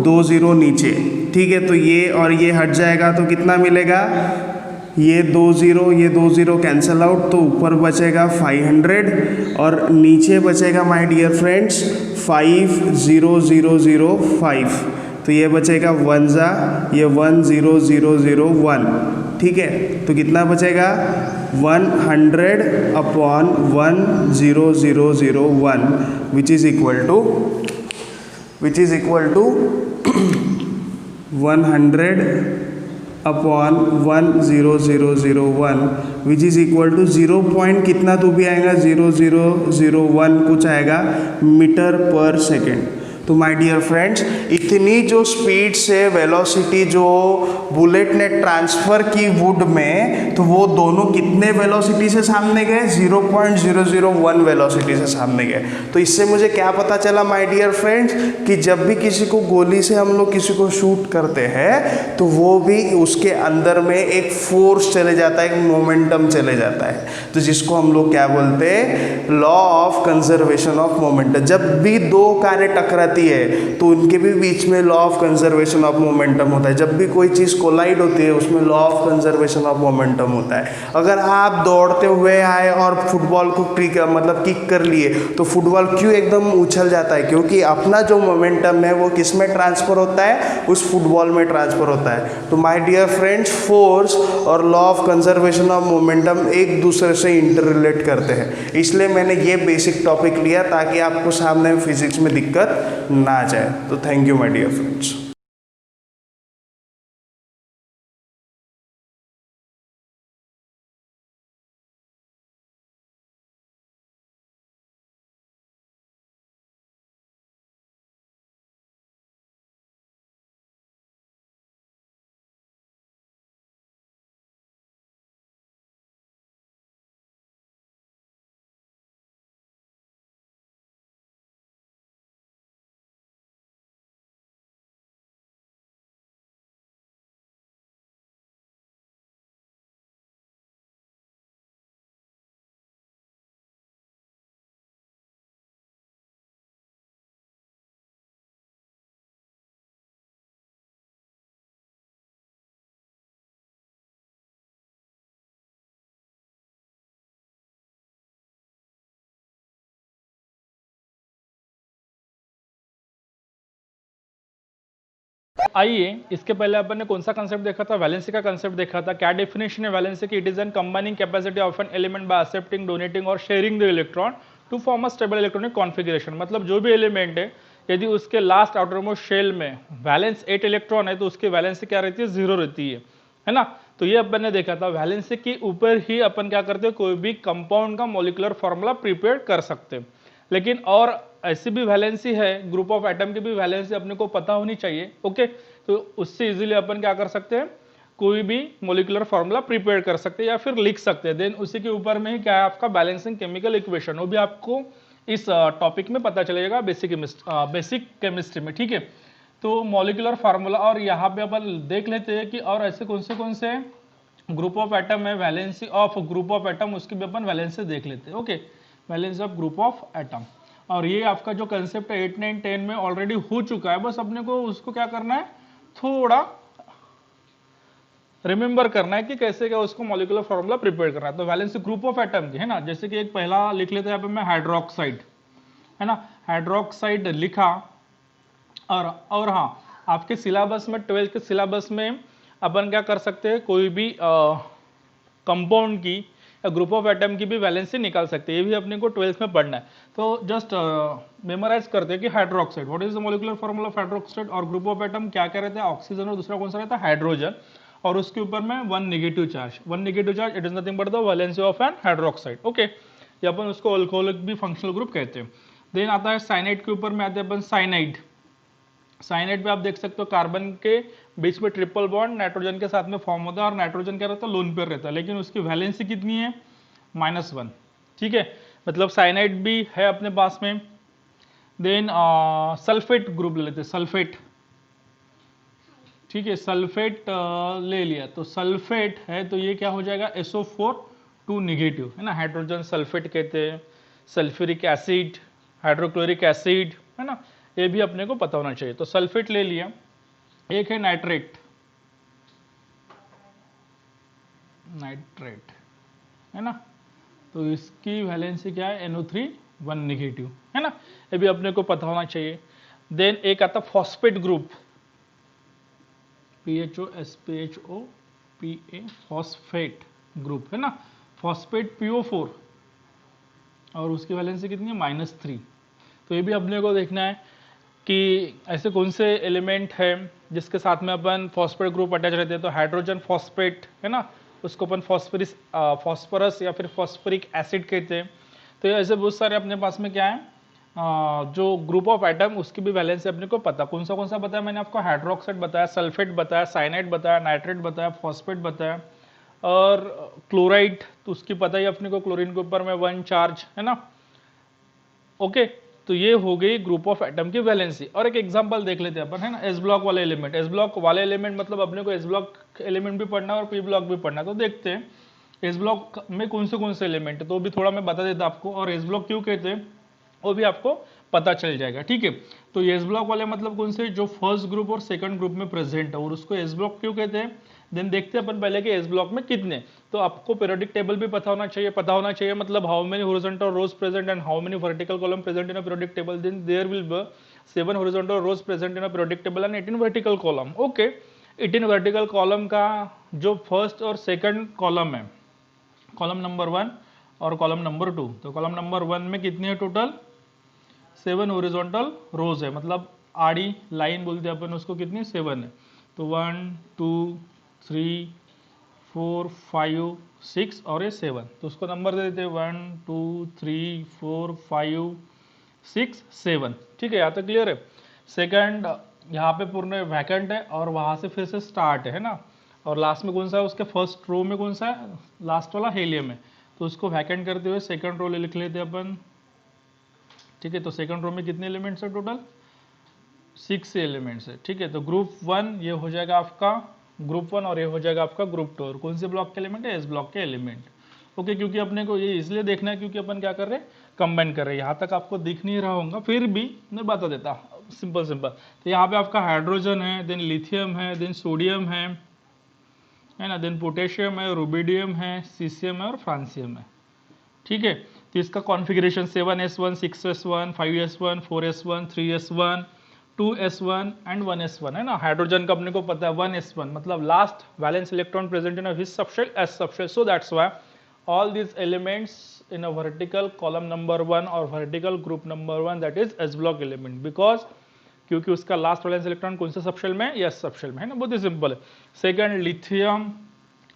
2 0 नीचे, ठीक है। तो ये और ये हट जाएगा तो कितना मिलेगा, ये 2 0 कैंसल आउट, तो ऊपर बचेगा 500 और नीचे बचेगा माय डियर फ्रेंड्स 50005, तो ये बचेगा 1 ज़ा ये 10001, ठीक है। तो कितना बचेगा 100 upon 10001 which is equal to 100 upon 10001 which is equal to 0 point कितना तो भी आएगा 0001 कुछ आएगा मीटर पर सेकेंड। तो माय डियर फ्रेंड्स, इतनी जो स्पीड से वेलोसिटी जो बुलेट ने ट्रांसफ़र की वुड में, तो वो दोनों कितने वेलोसिटी से सामने गए, 0.001 वेलोसिटी से सामने गए। तो इससे मुझे क्या पता चला माय डियर फ्रेंड्स, कि जब भी किसी को गोली से हम लोग किसी को शूट करते हैं तो वो भी उसके अंदर में एक फोर्स चले जाता है, एक मोमेंटम चले जाता है, तो जिसको हम लोग क्या बोलते हैं, law of conservation of momentum. जब भी दो कारें टकराती है तो उनके भी बीच में law of conservation of momentum होता है। जब भी कोई चीज़ कोलाइड होती है उसमें law of conservation of momentum होता है। अगर आप दौड़ते हुए आए और फुटबॉल को किक कर लिए तो फुटबॉल क्यों एकदम उछल जाता है, क्योंकि अपना जो मोमेंटम है वो किस में ट्रांसफर होता है, उस फुटबॉल में ट्रांसफर होता है। तो माय डियर फ्रेंड्स, फोर्स और law of conservation of momentum एक दूसरे से इंटर रिलेट करते हैं, इसलिए मैंने ये बेसिक टॉपिक लिया ताकि आपको सामने फिजिक्स में दिक्कत ना जाए। तो thank you my dear friends. आइए इसके पहले अपन ने कौन सा कंसेप्ट देखा था, वैलेंसी का कंसेप्ट देखा था। क्या डेफिनेशन है वैलेंसी की? It is an combining capacity of an element by accepting, donating और sharing the electron to form a stable electronic configuration. मतलब जो भी एलिमेंट है यदि उसके लास्ट आउटरमोस्ट शेल में वैलेंस 8 इलेक्ट्रॉन है तो उसकी वैलेंसी क्या रहती है? 0 रहती है ना। तो ये अपन ने देखा था। वैलेंसी के ऊपर ही अपन क्या करते हैं, कोई भी कंपाउंड का मॉलिक्यूलर फॉर्मूला प्रिपेयर कर सकते हैं। लेकिन और ऐसी भी वैलेंसी है, ग्रुप ऑफ एटम की भी वैलेंसी अपने को पता होनी चाहिए। ओके, तो उससे इजीली अपन क्या कर सकते हैं, कोई भी मॉलिक्यूलर फॉर्मूला प्रिपेयर कर सकते हैं या फिर लिख सकते हैं। देन उसी के ऊपर में ही क्या है आपका बैलेंसिंग केमिकल इक्वेशन, वो भी आपको इस टॉपिक में पता चलेगा बेसिक केमिस्ट्री में। ठीक है, तो मॉलिक्यूलर फार्मूला, और यहाँ पे अपन देख लेते हैं कि और ऐसे कौन से ग्रुप ऑफ एटम है, valency of group of atom, उसकी भी अपन वैलेंसी देख लेते हैं। Okay, valency of group of atom. और ये आपका जो कंसेप्ट है 8, 9, 10 में ऑलरेडी हो चुका है, बस अपने को उसको क्या करना है, थोड़ा रिमेंबर करना है कि कैसे क्या उसको मॉलिक्यूलर फॉर्मूला प्रिपेयर करना है। तो वैलेंसी ग्रुप ऑफ एटम की है ना, जैसे कि एक पहला लिख लेते हैं यहाँ पे मैं, हाइड्रोक्साइड है ना, हाइड्रोक्साइड लिखा। और हाँ, आपके सिलेबस में 12th के सिलेबस में अपन क्या कर सकते हैं, कोई भी कंपाउंड की या ग्रुप ऑफ एटम की भी वैलेंसी निकाल सकते हैं। ये भी अपने को 12th में पढ़ना है। तो जस्ट मेमोराइज करते हैं कि hydroxide, what is the molecular formula of hydroxide, और ग्रुप ऑफ एटम क्या क्या रहता है, ऑक्सीजन, और दूसरा कौन सा रहता है, हाइड्रोजन, और उसके ऊपर में 1 negative charge. 1 negative charge, it is nothing but the valency of an hydroxide. Okay, ये अपन उसको अल्कोहलिक भी फंक्शनल ग्रुप कहते हैं। देन आता है साइनाइड के ऊपर में आते हैं अपन साइनाइड। साइनाइड पे आप देख सकते हो कार्बन के बीच में ट्रिपल बॉन्ड नाइट्रोजन के साथ में फॉर्म होता है, और नाइट्रोजन क्या रहता है, लोन पेयर रहता है, लेकिन उसकी वैलेंसी कितनी है, -1। ठीक है, मतलब साइनाइड भी है अपने पास में। देन सल्फेट ग्रुप ले लेते हैं, सल्फेट। ठीक है, सल्फेट ले लिया, तो सल्फेट है तो ये क्या हो जाएगा, SO4 2 नेगेटिव है ना, हाइड्रोजन सल्फेट कहते हैं। सल्फ्यूरिक एसिड, हाइड्रोक्लोरिक एसिड है ना, ये भी अपने को पता होना चाहिए। तो सल्फेट ले लिया। एक है नाइट्रेट, नाइट्रेट है ना, तो इसकी वैलेंसी क्या है, NO3 1 नेगेटिव है ना, ये भी अपने को पता होना चाहिए। देन एक आता phosphate group, PHO SPHO PA, phosphate group है ना, फॉस्फेट PO4, और उसकी वैलेंसी कितनी है, -3। तो ये भी अपने को देखना है कि ऐसे कौन से एलिमेंट है जिसके साथ में अपन फॉस्फेट ग्रुप अटैच रहते हैं। तो हाइड्रोजन फॉस्फेट है ना, उसको अपन फॉस्फोरस या फिर फॉस्फोरिक एसिड कहते हैं। तो ऐसे बहुत सारे अपने पास में क्या है, जो ग्रुप ऑफ एटम, उसकी भी वैलेंसी अपने को पता। कौन सा बताया मैंने आपको, हाइड्रोक्साइड बताया, सल्फेट बताया, साइनाइड बताया, नाइट्रेट बताया, फॉस्फेट बताया, और क्लोराइड तो उसकी पता ही अपने को, क्लोरीन के ऊपर में 1 चार्ज है ना। ओके, तो ये हो गई ग्रुप ऑफ एटम की वैलेंसी। और एक एग्जांपल देख लेते हैं अपन है ना, एस ब्लॉक वाले एलिमेंट। एस ब्लॉक वाले एलिमेंट मतलब अपने को एस ब्लॉक एलिमेंट भी पढ़ना है और पी ब्लॉक भी पढ़ना है। तो देखते हैं एस ब्लॉक में कौन से एलिमेंट है, तो भी थोड़ा मैं बता देता आपको, और एस ब्लॉक क्यों कहते हैं वो भी आपको पता चल जाएगा। ठीक है, तो एस ब्लॉक वाले मतलब कौन से, जो फर्स्ट ग्रुप और सेकंड ग्रुप में प्रेजेंट है, और उसको एस ब्लॉक क्यों कहते हैं। देन देखते हैं अपन पहले कि एस ब्लॉक में कितने। तो आपको पीरियोडिक टेबल भी पता होना चाहिए, मतलब how many horizontal rows present and how many vertical column present in a periodic table. Then there will be 7 horizontal rows present in a periodic table and 18 vertical column. Okay, 18 vertical column का जो first और second column है, column number 1 और column number 2, तो column number 1 में कितनी है total, 7 horizontal रोज है, मतलब आड़ी लाइन बोलते हैं अपन उसको, कितनी 7 है। तो 1 2 3 4 5 6 और ये 7, तो उसको नंबर दे देते हैं 1 2 3 4 5 6 7। ठीक है, यहाँ तक क्लियर है। सेकंड यहाँ पे पूर्ण वैकेंट है और वहाँ से फिर से स्टार्ट है ना, और लास्ट में कौन सा है, उसके फर्स्ट रो में कौन सा है, लास्ट वाला हेलियम है, तो उसको वैकेंट करते हुए सेकंड रो लिख लेते हैं अपन। ठीक है, तो सेकंड रो में कितने एलिमेंट्स है टोटल, 6 एलिमेंट्स है। ठीक है, तो ग्रुप 1 ये हो जाएगा आपका ग्रुप 1 और ये हो जाएगा आपका ग्रुप 2। और कौन से ब्लॉक के एलिमेंट है, एस ब्लॉक के एलिमेंट। ओके, क्योंकि अपने को ये इसलिए देखना है क्योंकि अपन क्या कर रहे हैं, कंबाइन कर रहे हैं। यहाँ तक आपको दिख नहीं रहा होगा, फिर भी मैं बता देता सिंपल। तो यहाँ पे आपका हाइड्रोजन है, देन लिथियम है, देन सोडियम है ना, देन पोटेशियम है, रुबिडियम है, सीसियम है और फ्रांसियम है। ठीक है, तो इसका configuration 7s1 6s1 5s1 4s1 3s1 2s1 and 1s1 है ना। हाइड्रोजन का अपने को पता है 1s1 मतलब last valence electron present in a which subshell, s subshell. So that's why all these elements in a vertical column number 1 or vertical group number 1 that is s block element, because क्योंकि उसका last valence electron कौन से subshell में, yes subshell में है ना, बहुत ही सिंपल है। सेकंड लिथियम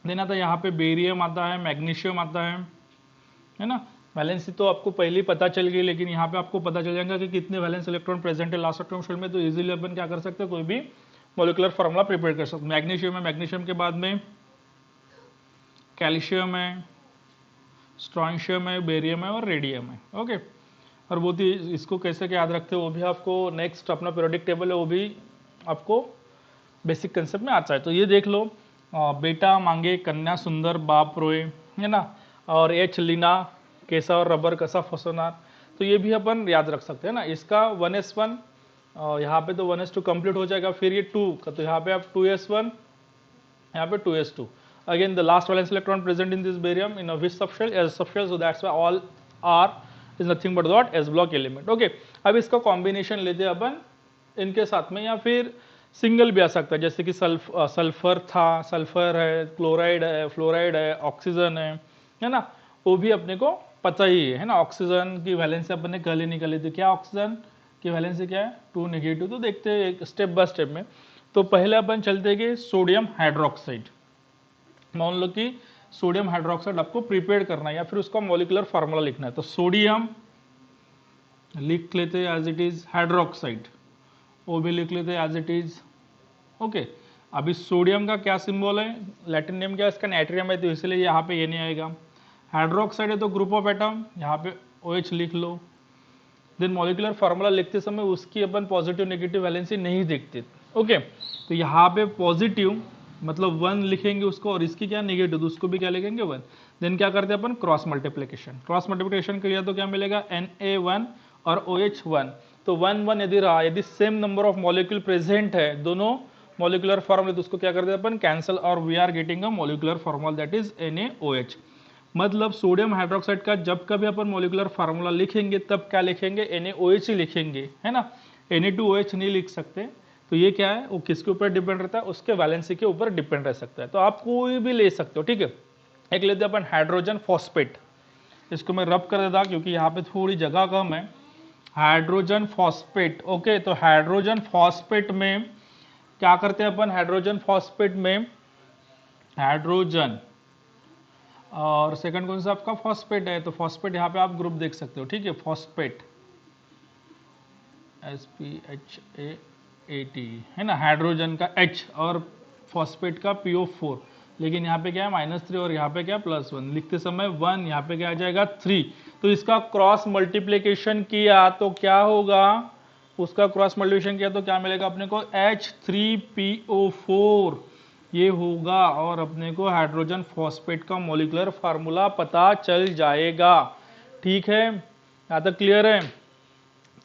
देना था, यहाँ पे बेरियम आता है, मैग्नीशियम आता है ना। वैलेंसी तो आपको पहले ही पता चल गई, लेकिन यहाँ पे आपको पता चल जाएगा कि कितने वैलेंस इलेक्ट्रॉन प्रेजेंट है लास्ट एटॉमिक शेल में, तो इजीली अपन क्या कर सकते हैं, कोई भी मॉलिक्यूलर फार्मूला प्रिपेयर कर सकते हैं। मैग्नीशियम है, मैग्नीशियम के बाद में कैल्शियम है, स्ट्रॉन्शियम है, बेरियम है और रेडियम है। ओके, और वो ही इसको कैसे क्या याद रखते हो वो भी आपको नेक्स्ट अपना पीरियोडिक टेबल है वो भी आपको बेसिक कंसेप्ट में आता है। तो ये देख लो, बेटा मांगे कन्या सुंदर बाप रोए है ना, और एच लीना कैसा और रबर कसा फसोनार, तो ये भी अपन याद रख सकते हैं ना। इसका 1s1 यहाँ पे तो 1s2 कंप्लीट हो जाएगा, फिर ये 2 का तो यहाँ पे आप 2s1, यहाँ पे 2s2। Again, the last valence electron present in this barium in a which subshell, s subshell, so that's why all R is nothing but what, s block element. Okay, अब इसका कॉम्बिनेशन लेते हैं अपन इनके साथ में, या फिर सिंगल भी आ सकता है, जैसे कि सल्फर था, सल्फर है, क्लोराइड है, फ्लोराइड है, ऑक्सीजन है ना, वो भी अपने को पता ही है ना। ऑक्सीजन की वैलेंसी अपन ने कल ही निकाली थी, क्या ऑक्सीजन की वैलेंसी क्या है, 2 नेगेटिव। तो देखते हैं स्टेप बाय स्टेप में। तो पहले अपन चलते कि सोडियम हाइड्रोक्साइड, मान लो कि सोडियम हाइड्रोक्साइड आपको प्रिपेयर करना है या फिर उसका मॉलिक्यूलर फार्मूला लिखना है, तो सोडियम लिख लेते हैं एज इट इज, हाइड्रोक्साइड वो भी लिख लेते हैं एज इट इज। ओके, अभी सोडियम का क्या सिंबल है, लैटिन नेम क्या है इसका, नाइट्रियम है, तो इसलिए यहाँ पे ये नहीं आएगा। हाइड्रोक्साइड है तो ग्रुप ऑफ एटम, यहाँ पे OH लिख लो। देन मॉलिक्यूलर फार्मूला लिखते समय उसकी अपन पॉजिटिव नेगेटिव वैलेंसी नहीं देखते। ओके, तो यहाँ पे पॉजिटिव मतलब 1 लिखेंगे उसको, और इसकी क्या नेगेटिव, तो उसको भी क्या लिखेंगे 1। देन क्या करते हैं अपन, क्रॉस मल्टीप्लिकेशन, क्रॉस मल्टीप्लिकेशन किया तो क्या मिलेगा, Na1 और OH1, तो 1 1 यदि रहा, यदि same number of molecule present है दोनों मॉलिक्यूलर फार्मूले, तो उसको क्या करते हैं अपन, कैंसिल, और we are getting a molecular formula that is NaOH। मतलब सोडियम हाइड्रोक्साइड का जब कभी अपन मॉलिक्यूलर फार्मूला लिखेंगे तब क्या लिखेंगे, NaOH ही लिखेंगे है ना, Na2OH नहीं लिख सकते। तो ये क्या है, वो किसके ऊपर डिपेंड रहता है, उसके वैलेंसी के ऊपर डिपेंड रह सकता है। तो आप कोई भी ले सकते हो, ठीक है। एक लेते हैं अपन हाइड्रोजन फॉस्फेट, इसको मैं रब कर देता क्योंकि यहाँ पे थोड़ी जगह कम है। हाइड्रोजन फॉस्फेट, ओके, तो हाइड्रोजन फॉस्फेट में क्या करते हैं अपन, हाइड्रोजन फॉस्फेट में हाइड्रोजन और सेकंड कौन सा आपका फॉस्फेट है, तो फॉस्फेट यहाँ पे आप ग्रुप देख सकते हो, ठीक है, फॉस्फेट SPHAAT है ना, हाइड्रोजन का H और फॉस्फेट का PO4, लेकिन यहाँ पे क्या है -3 और यहाँ पे क्या +1, लिखते समय 1, यहाँ पे क्या आ जाएगा 3। तो इसका क्रॉस मल्टीप्लिकेशन किया तो क्या होगा, उसका क्रॉस मल्टीप्लिकेशन किया तो क्या मिलेगा अपने को, H3PO4 ये होगा, और अपने को हाइड्रोजन फॉस्फेट का मॉलिक्यूलर फार्मूला पता चल जाएगा। ठीक है, यहाँ तक क्लियर है।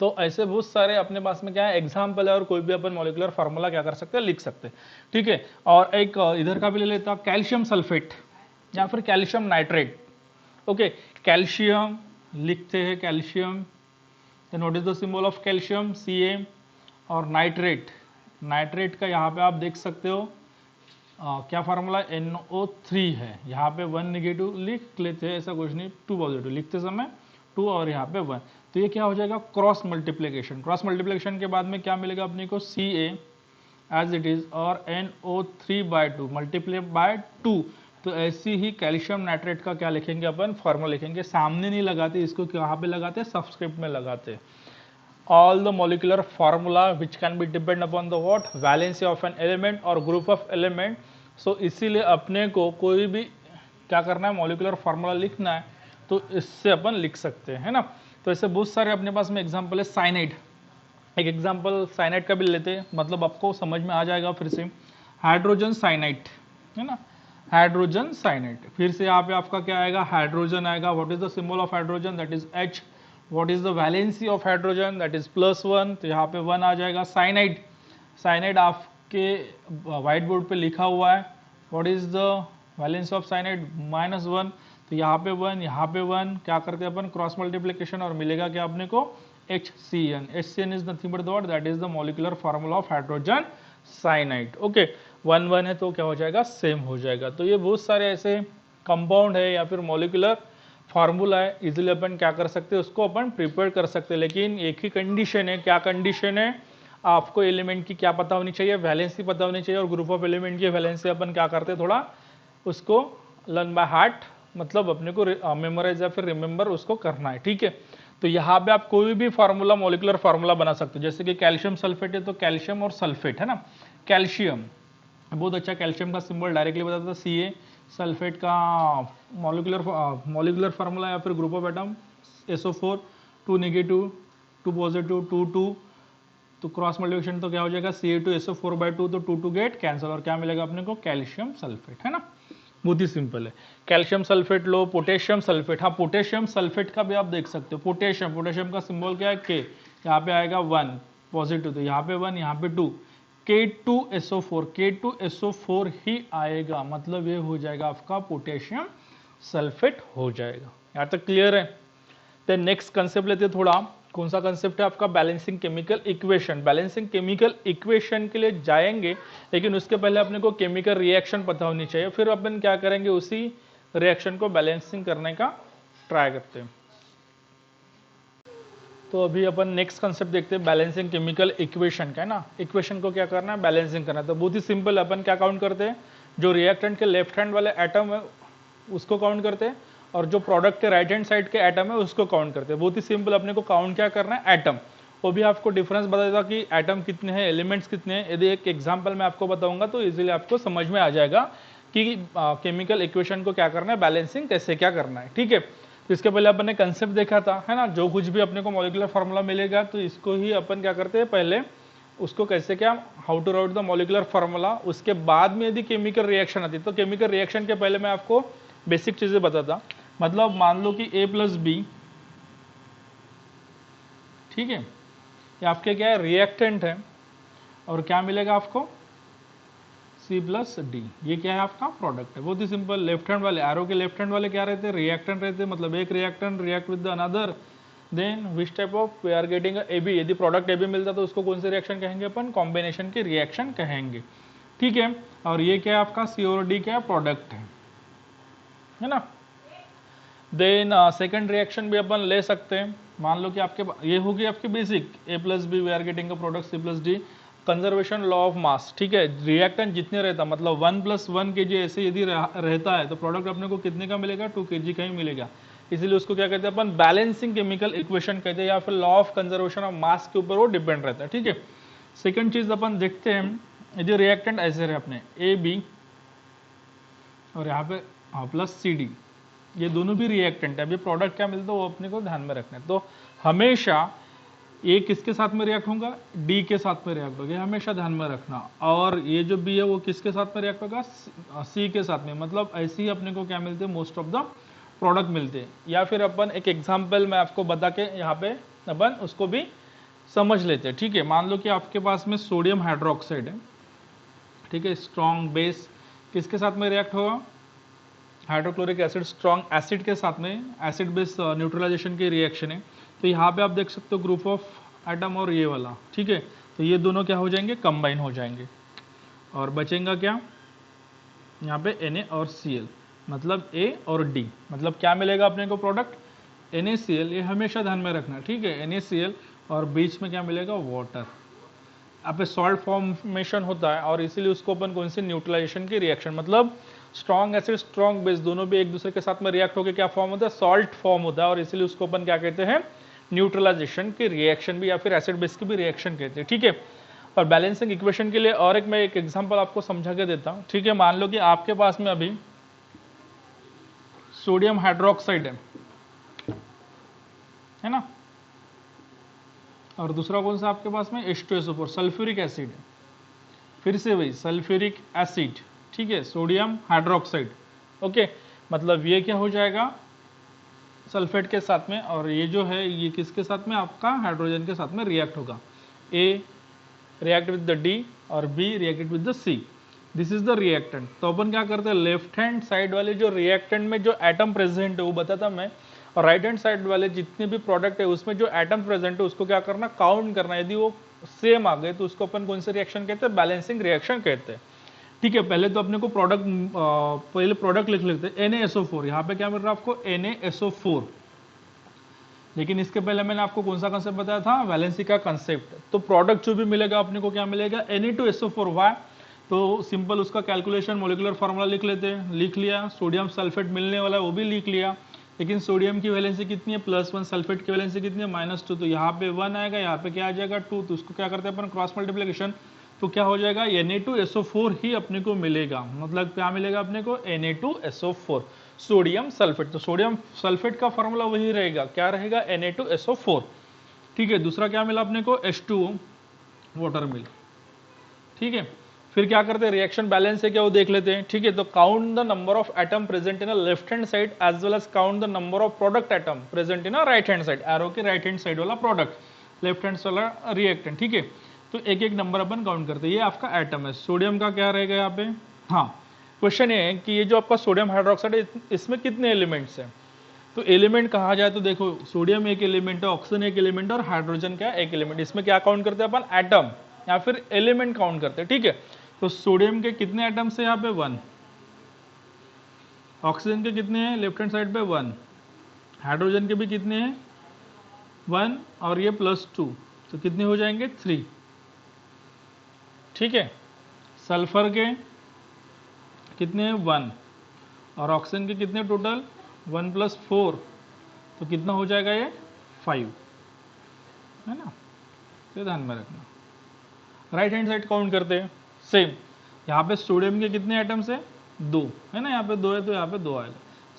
तो ऐसे बहुत सारे अपने पास में क्या है एग्जाम्पल है, और कोई भी अपन मॉलिक्यूलर फार्मूला क्या कर सकते हैं, लिख सकते हैं। ठीक है, और एक इधर का भी ले लेता हूं, कैल्शियम सल्फेट या फिर कैल्शियम नाइट्रेट। ओके, कैल्शियम लिखते हैं, calcium, then what is the symbol of calcium, Ca, और नाइट्रेट, नाइट्रेट का यहाँ पे आप देख सकते हो क्या फार्मूला, NO3 है, यहाँ पे 1 नेगेटिव लिख लेते हैं, ऐसा कुछ नहीं, 2 पॉजिटिव लिखते समय 2 और यहाँ पे 1, तो ये क्या हो जाएगा, क्रॉस मल्टीप्लिकेशन। क्रॉस मल्टीप्लिकेशन के बाद में क्या मिलेगा अपने को, Ca एज इट इज और NO3/2 मल्टीप्लाई बाय 2। तो ऐसी ही कैल्शियम नाइट्रेट का क्या लिखेंगे अपन, फार्मूला लिखेंगे, सामने नहीं लगाते इसको, कहाँ पे लगाते हैं, सबस्क्रिप्ट में लगाते। all the molecular formula which can be depend upon the what, valency of an element or group of element। so इसीलिए अपने को कोई भी क्या करना है, मॉलिक्यूलर फार्मूला लिखना है तो इससे अपन लिख सकते हैं, है ना। तो ऐसे बहुत सारे अपने पास में एग्जांपल है। साइनाइड, एक एग्जांपल साइनाइड का भी लेते हैं, मतलब आपको समझ में आ जाएगा फिर से। हाइड्रोजन साइनाइड है ना, हाइड्रोजन साइनाइड, फिर से यहाँ पे आपका क्या आएगा, हाइड्रोजन आएगा। What is the symbol of hydrogen, that is H। What is the valency of hydrogen, that is +1, तो यहाँ पे 1 आ जाएगा। साइनाइड, साइनाइड आपके व्हाइट बोर्ड पे लिखा हुआ है। What is the valency of cyanide, -1, तो यहाँ पे 1, यहाँ पे 1, क्या करते हैं अपन क्रॉस मल्टीप्लिकेशन और मिलेगा क्या अपने को, HCN. HCN is nothing but what? That is the molecular formula of hydrogen cyanide. Okay 1 है तो क्या हो जाएगा? सेम हो जाएगा. तो ये बहुत सारे ऐसे कंपाउंड है या फिर मोलिकुलर फार्मूला है, इजीली अपन क्या कर सकते हैं, उसको अपन प्रिपेयर कर सकते हैं. लेकिन एक ही कंडीशन है. क्या कंडीशन है? आपको एलिमेंट की क्या पता होनी चाहिए, वैलेंसी पता होनी चाहिए, और ग्रुप ऑफ एलिमेंट की वैलेंसी अपन क्या करते हैं, थोड़ा उसको लर्न बाय हार्ट, मतलब अपने को मेमोराइज या फिर रिमेंबर उसको करना है. ठीक है. तो यहाँ पे आप कोई भी फार्मूला, मोलिकुलर फार्मूला बना सकते हो. जैसे कि कैल्शियम सल्फेट है तो कैल्शियम और सल्फेट है ना. कैल्शियम बहुत अच्छा, कैल्शियम का सिंबल डायरेक्टली बताता है Ca. सल्फेट का मॉलिकुलर फार्मूला या फिर group of atom SO4, 2 negative 2 positive 2 2. तो क्रॉस मल्टीप्लिकेशन तो क्या हो जाएगा, Ca2SO4/2, तो 2 2 गेट कैंसिल, और क्या मिलेगा अपने को, कैल्शियम सल्फेट, है ना. बहुत ही सिंपल है. कैल्शियम सल्फेट लो, पोटेशियम सल्फेट. हाँ, पोटेशियम सल्फेट का भी आप देख सकते हो. पोटेशियम का सिंबल क्या है, K. यहाँ पे आएगा 1 पॉजिटिव, तो यहाँ पे 1, यहाँ पे 2. K2SO4 ही आएगा, मतलब ये हो जाएगा आपका पोटेशियम सल्फेट हो जाएगा. यहाँ तक क्लियर है. तो नेक्स्ट कंसेप्ट लेते हैं थोड़ा. कौन सा कंसेप्ट है आपका, balancing chemical equation. Balancing chemical equation के लिए जाएंगे, लेकिन उसके पहले अपने को केमिकल रिएक्शन पता होनी चाहिए. फिर अपन क्या करेंगे, उसी रिएक्शन को बैलेंसिंग करने का ट्राई करते हैं. तो अभी अपन नेक्स्ट कंसेप्ट देखते हैं, बैलेंसिंग केमिकल इक्वेशन का, है ना. इक्वेशन को क्या करना है, बैलेंसिंग करना है. तो बहुत ही सिंपल, अपन क्या काउंट करते हैं, जो रिएक्टेंट के लेफ्ट हैंड वाले एटम है उसको काउंट करते हैं, और जो प्रोडक्ट के राइट हैंड साइड के एटम है उसको काउंट करते हैं. बहुत ही सिंपल, अपने को काउंट क्या करना है, एटम. वो भी आपको डिफरेंस बताएगा कि एटम कितने हैं, एलिमेंट्स कितने हैं. यदि एक एग्जांपल मैं आपको बताऊंगा तो इजीली आपको समझ में आ जाएगा कि केमिकल इक्वेशन को क्या करना है, बैलेंसिंग कैसे क्या करना है. ठीक है. तो इसके पहले अपन ने कंसेप्ट देखा था, है ना. जो कुछ भी अपने को मॉलिकुलर फार्मूला मिलेगा तो इसको ही अपन क्या करते हैं, पहले उसको कैसे क्या, how to write the molecular formula. उसके बाद में यदि केमिकल रिएक्शन आती है तो केमिकल रिएक्शन के पहले मैं आपको बेसिक चीजें बताता. मतलब मान लो कि A + B, ठीक है, ये आपके क्या है, रिएक्टेंट है, और क्या मिलेगा आपको, C + D. ये क्या है, आपका प्रोडक्ट है. बहुत ही सिंपल. लेफ्ट हैंड वाले एरो के लेफ्ट हैंड वाले क्या रहते हैं, रिएक्टेंट रहते हैं. मतलब एक reactant react with the another, then which type of we are getting AB. यदि प्रोडक्ट AB मिलता तो उसको कौन से रिएक्शन कहेंगे अपन, कॉम्बिनेशन की रिएक्शन कहेंगे. ठीक है. और ये क्या है आपका, C और D क्या है, प्रोडक्ट है ना. देन सेकंड रिएक्शन भी अपन ले सकते हैं. मान लो कि आपके ये होगी आपकी basic, A + B we are getting a product C + D. Conservation law of mass. ठीक है. रिएक्टेंट जितने रहता, मतलब 1 + 1 kg ऐसे यदि रहता है तो प्रोडक्ट अपने को कितने का मिलेगा, 2 kg का ही मिलेगा. इसीलिए उसको क्या कहते हैं अपन, बैलेंसिंग केमिकल इक्वेशन कहते हैं, या फिर law of conservation of mass के ऊपर वो डिपेंड रहता है. ठीक है. सेकंड चीज अपन देखते हैं, यदि रिएक्टेंट ऐसे रहे अपने AB और यहाँ पे +CD, ये दोनों भी रिएक्टेंट है. अभी प्रोडक्ट क्या मिलता है वो अपने को ध्यान में रखना है. तो हमेशा ए किसके साथ में रिएक्ट होगा, डी के साथ में रिएक्ट होगा, हमेशा ध्यान में रखना. और ये जो बी है वो किसके साथ में रिएक्ट होगा, सी के साथ में. मतलब ऐसे ही अपने को क्या मिलते हैं, मोस्ट ऑफ द प्रोडक्ट मिलते हैं. या फिर अपन एक एग्जांपल मैं आपको बता के यहाँ पे अपन उसको भी समझ लेते हैं. ठीक है. मान लो कि आपके पास में सोडियम हाइड्रोक्साइड है. ठीक है. स्ट्रॉन्ग बेस किसके साथ में रिएक्ट होगा, हाइड्रोक्लोरिक एसिड स्ट्रॉन्ग एसिड के साथ में. एसिड बेस न्यूट्रलाइजेशन की रिएक्शन है. तो यहाँ पे आप देख सकते हो ग्रुप ऑफ एटम और ये वाला. ठीक है. तो ये दोनों क्या हो जाएंगे, कंबाइन हो जाएंगे, और बचेगा क्या, यहाँ पे Na और Cl, मतलब A और D. मतलब क्या मिलेगा अपने को प्रोडक्ट, NaCl. ये हमेशा ध्यान में रखना. ठीक है. NaCl, और बीच में क्या मिलेगा, वाटर. यहाँ पे सॉल्ट फॉर्मेशन होता है, और इसीलिए उसको अपन कौन सी, न्यूट्रलाइजेशन की रिएक्शन. मतलब स्ट्रॉन्ग एसिड स्ट्रॉन्ग बेस दोनों भी एक दूसरे के साथ में रिएक्ट होकर क्या फॉर्म होता है, सॉल्ट फॉर्म होता है, और इसीलिए उसको अपन क्या कहते हैं, न्यूट्रलाइजेशन की रिएक्शन भी, या फिर एसिड बेस की भी रिएक्शन कहते हैं. ठीक है. और बैलेंसिंग इक्वेशन के लिए और मैं एक एग्जांपल आपको समझा के देता हूं. ठीक है. मान लो कि आपके पास में अभी सोडियम हाइड्रोक्साइड है ना, और दूसरा कौन सा आपके पास में, H2SO4 सल्फ्यूरिक एसिड है. फिर से वही सल्फ्यूरिक एसिड. ठीक है. Sodium hydroxide. ओके. मतलब ये क्या हो जाएगा, सल्फेट के साथ में, और ये जो है ये किसके साथ में, आपका हाइड्रोजन के साथ में रिएक्ट होगा. A react with the D और B react with the C. This is the reactant. तो अपन क्या करते हैं, लेफ्ट हैंड साइड वाले जो रिएक्टेंट में जो एटम प्रेजेंट है वो बताता मैं, और राइट हैंड साइड वाले जितने भी प्रोडक्ट है उसमें जो एटम प्रेजेंट है उसको क्या करना, काउंट करना। यदि वो सेम आ गए तो उसको अपन कौन से रिएक्शन कहते हैं, बैलेंसिंग रिएक्शन कहते हैं। ठीक है, पहले तो अपने को पहले प्रोडक्ट लिख लेते हैं NaSO4। यहाँ पे क्या मिल रहा है आपको, NaSO4। लेकिन इसके पहले मैंने आपको कौन सा कंसेप्ट बताया था, वैलेंसी का कंसेप्ट। तो प्रोडक्ट जो भी मिलेगा अपने को क्या मिलेगा, Na2SO4। वाई, तो सिंपल उसका कैलकुलेशन मोलिकुलर फार्मूला लिख लेते हैं, लिख लिया। सोडियम सल्फेट मिलने वाला है वो भी लिख लिया, लेकिन सोडियम की वैलेंसी कितनी है +1, सल्फेट की वैलेंसी कितनी है -2। तो यहाँ पे 1 आएगा, यहाँ पे क्या आ जाएगा 2। तो उसको क्या करते हैं अपन, क्रॉस मल्टीप्लिकेशन। तो क्या हो जाएगा, Na2SO4 ही अपने को मिलेगा। मतलब क्या मिलेगा अपने को, Na2SO4 सोडियम सल्फेट। तो सोडियम सल्फेट का फॉर्मूला वही रहेगा, क्या रहेगा, Na2SO4। ठीक है, दूसरा क्या मिला अपने को, H2O वाटर मिला। ठीक है, फिर क्या करते हैं, रिएक्शन बैलेंस है क्या वो देख लेते हैं। ठीक है, तो count the number of atom present in a left hand side as well as count the number of product atom present in a right hand side. Arrow के राइट हैंड साइड वाला प्रोडक्ट, लेफ्ट हैंड वाला reactant. ठीक है, तो एक एक number अपन count करते हैं। ये आपका एटम है, सोडियम का क्या रहेगा यहाँ पे। हाँ, क्वेश्चन ये है कि ये जो आपका सोडियम हाइड्रोक्साइड है इसमें कितने एलिमेंट्स हैं। तो एलिमेंट कहा जाए तो देखो, सोडियम एक एलिमेंट है, ऑक्सीजन एक एलिमेंट है और हाइड्रोजन क्या एक एलिमेंट। इसमें क्या काउंट करते हैं अपन, एटम या फिर एलिमेंट काउंट करते हैं। ठीक है, तो सोडियम के कितने एटम्स है यहाँ पे 1, ऑक्सीजन के कितने हैं लेफ्ट हैंड साइड पे 1, हाइड्रोजन के भी कितने हैं 1 और ये +2, तो कितने हो जाएंगे 3। ठीक है, सल्फर के कितने हैं 1 और ऑक्सीजन के कितने टोटल 1 + 4, तो कितना हो जाएगा ये 5, है ना। तो ध्यान में रखना। राइट हैंड साइड काउंट करते हैं सेम। यहाँ पे सोडियम के कितने एटम्स है 2, है ना, यहाँ पे 2 है तो यहाँ पे 2 आएगा।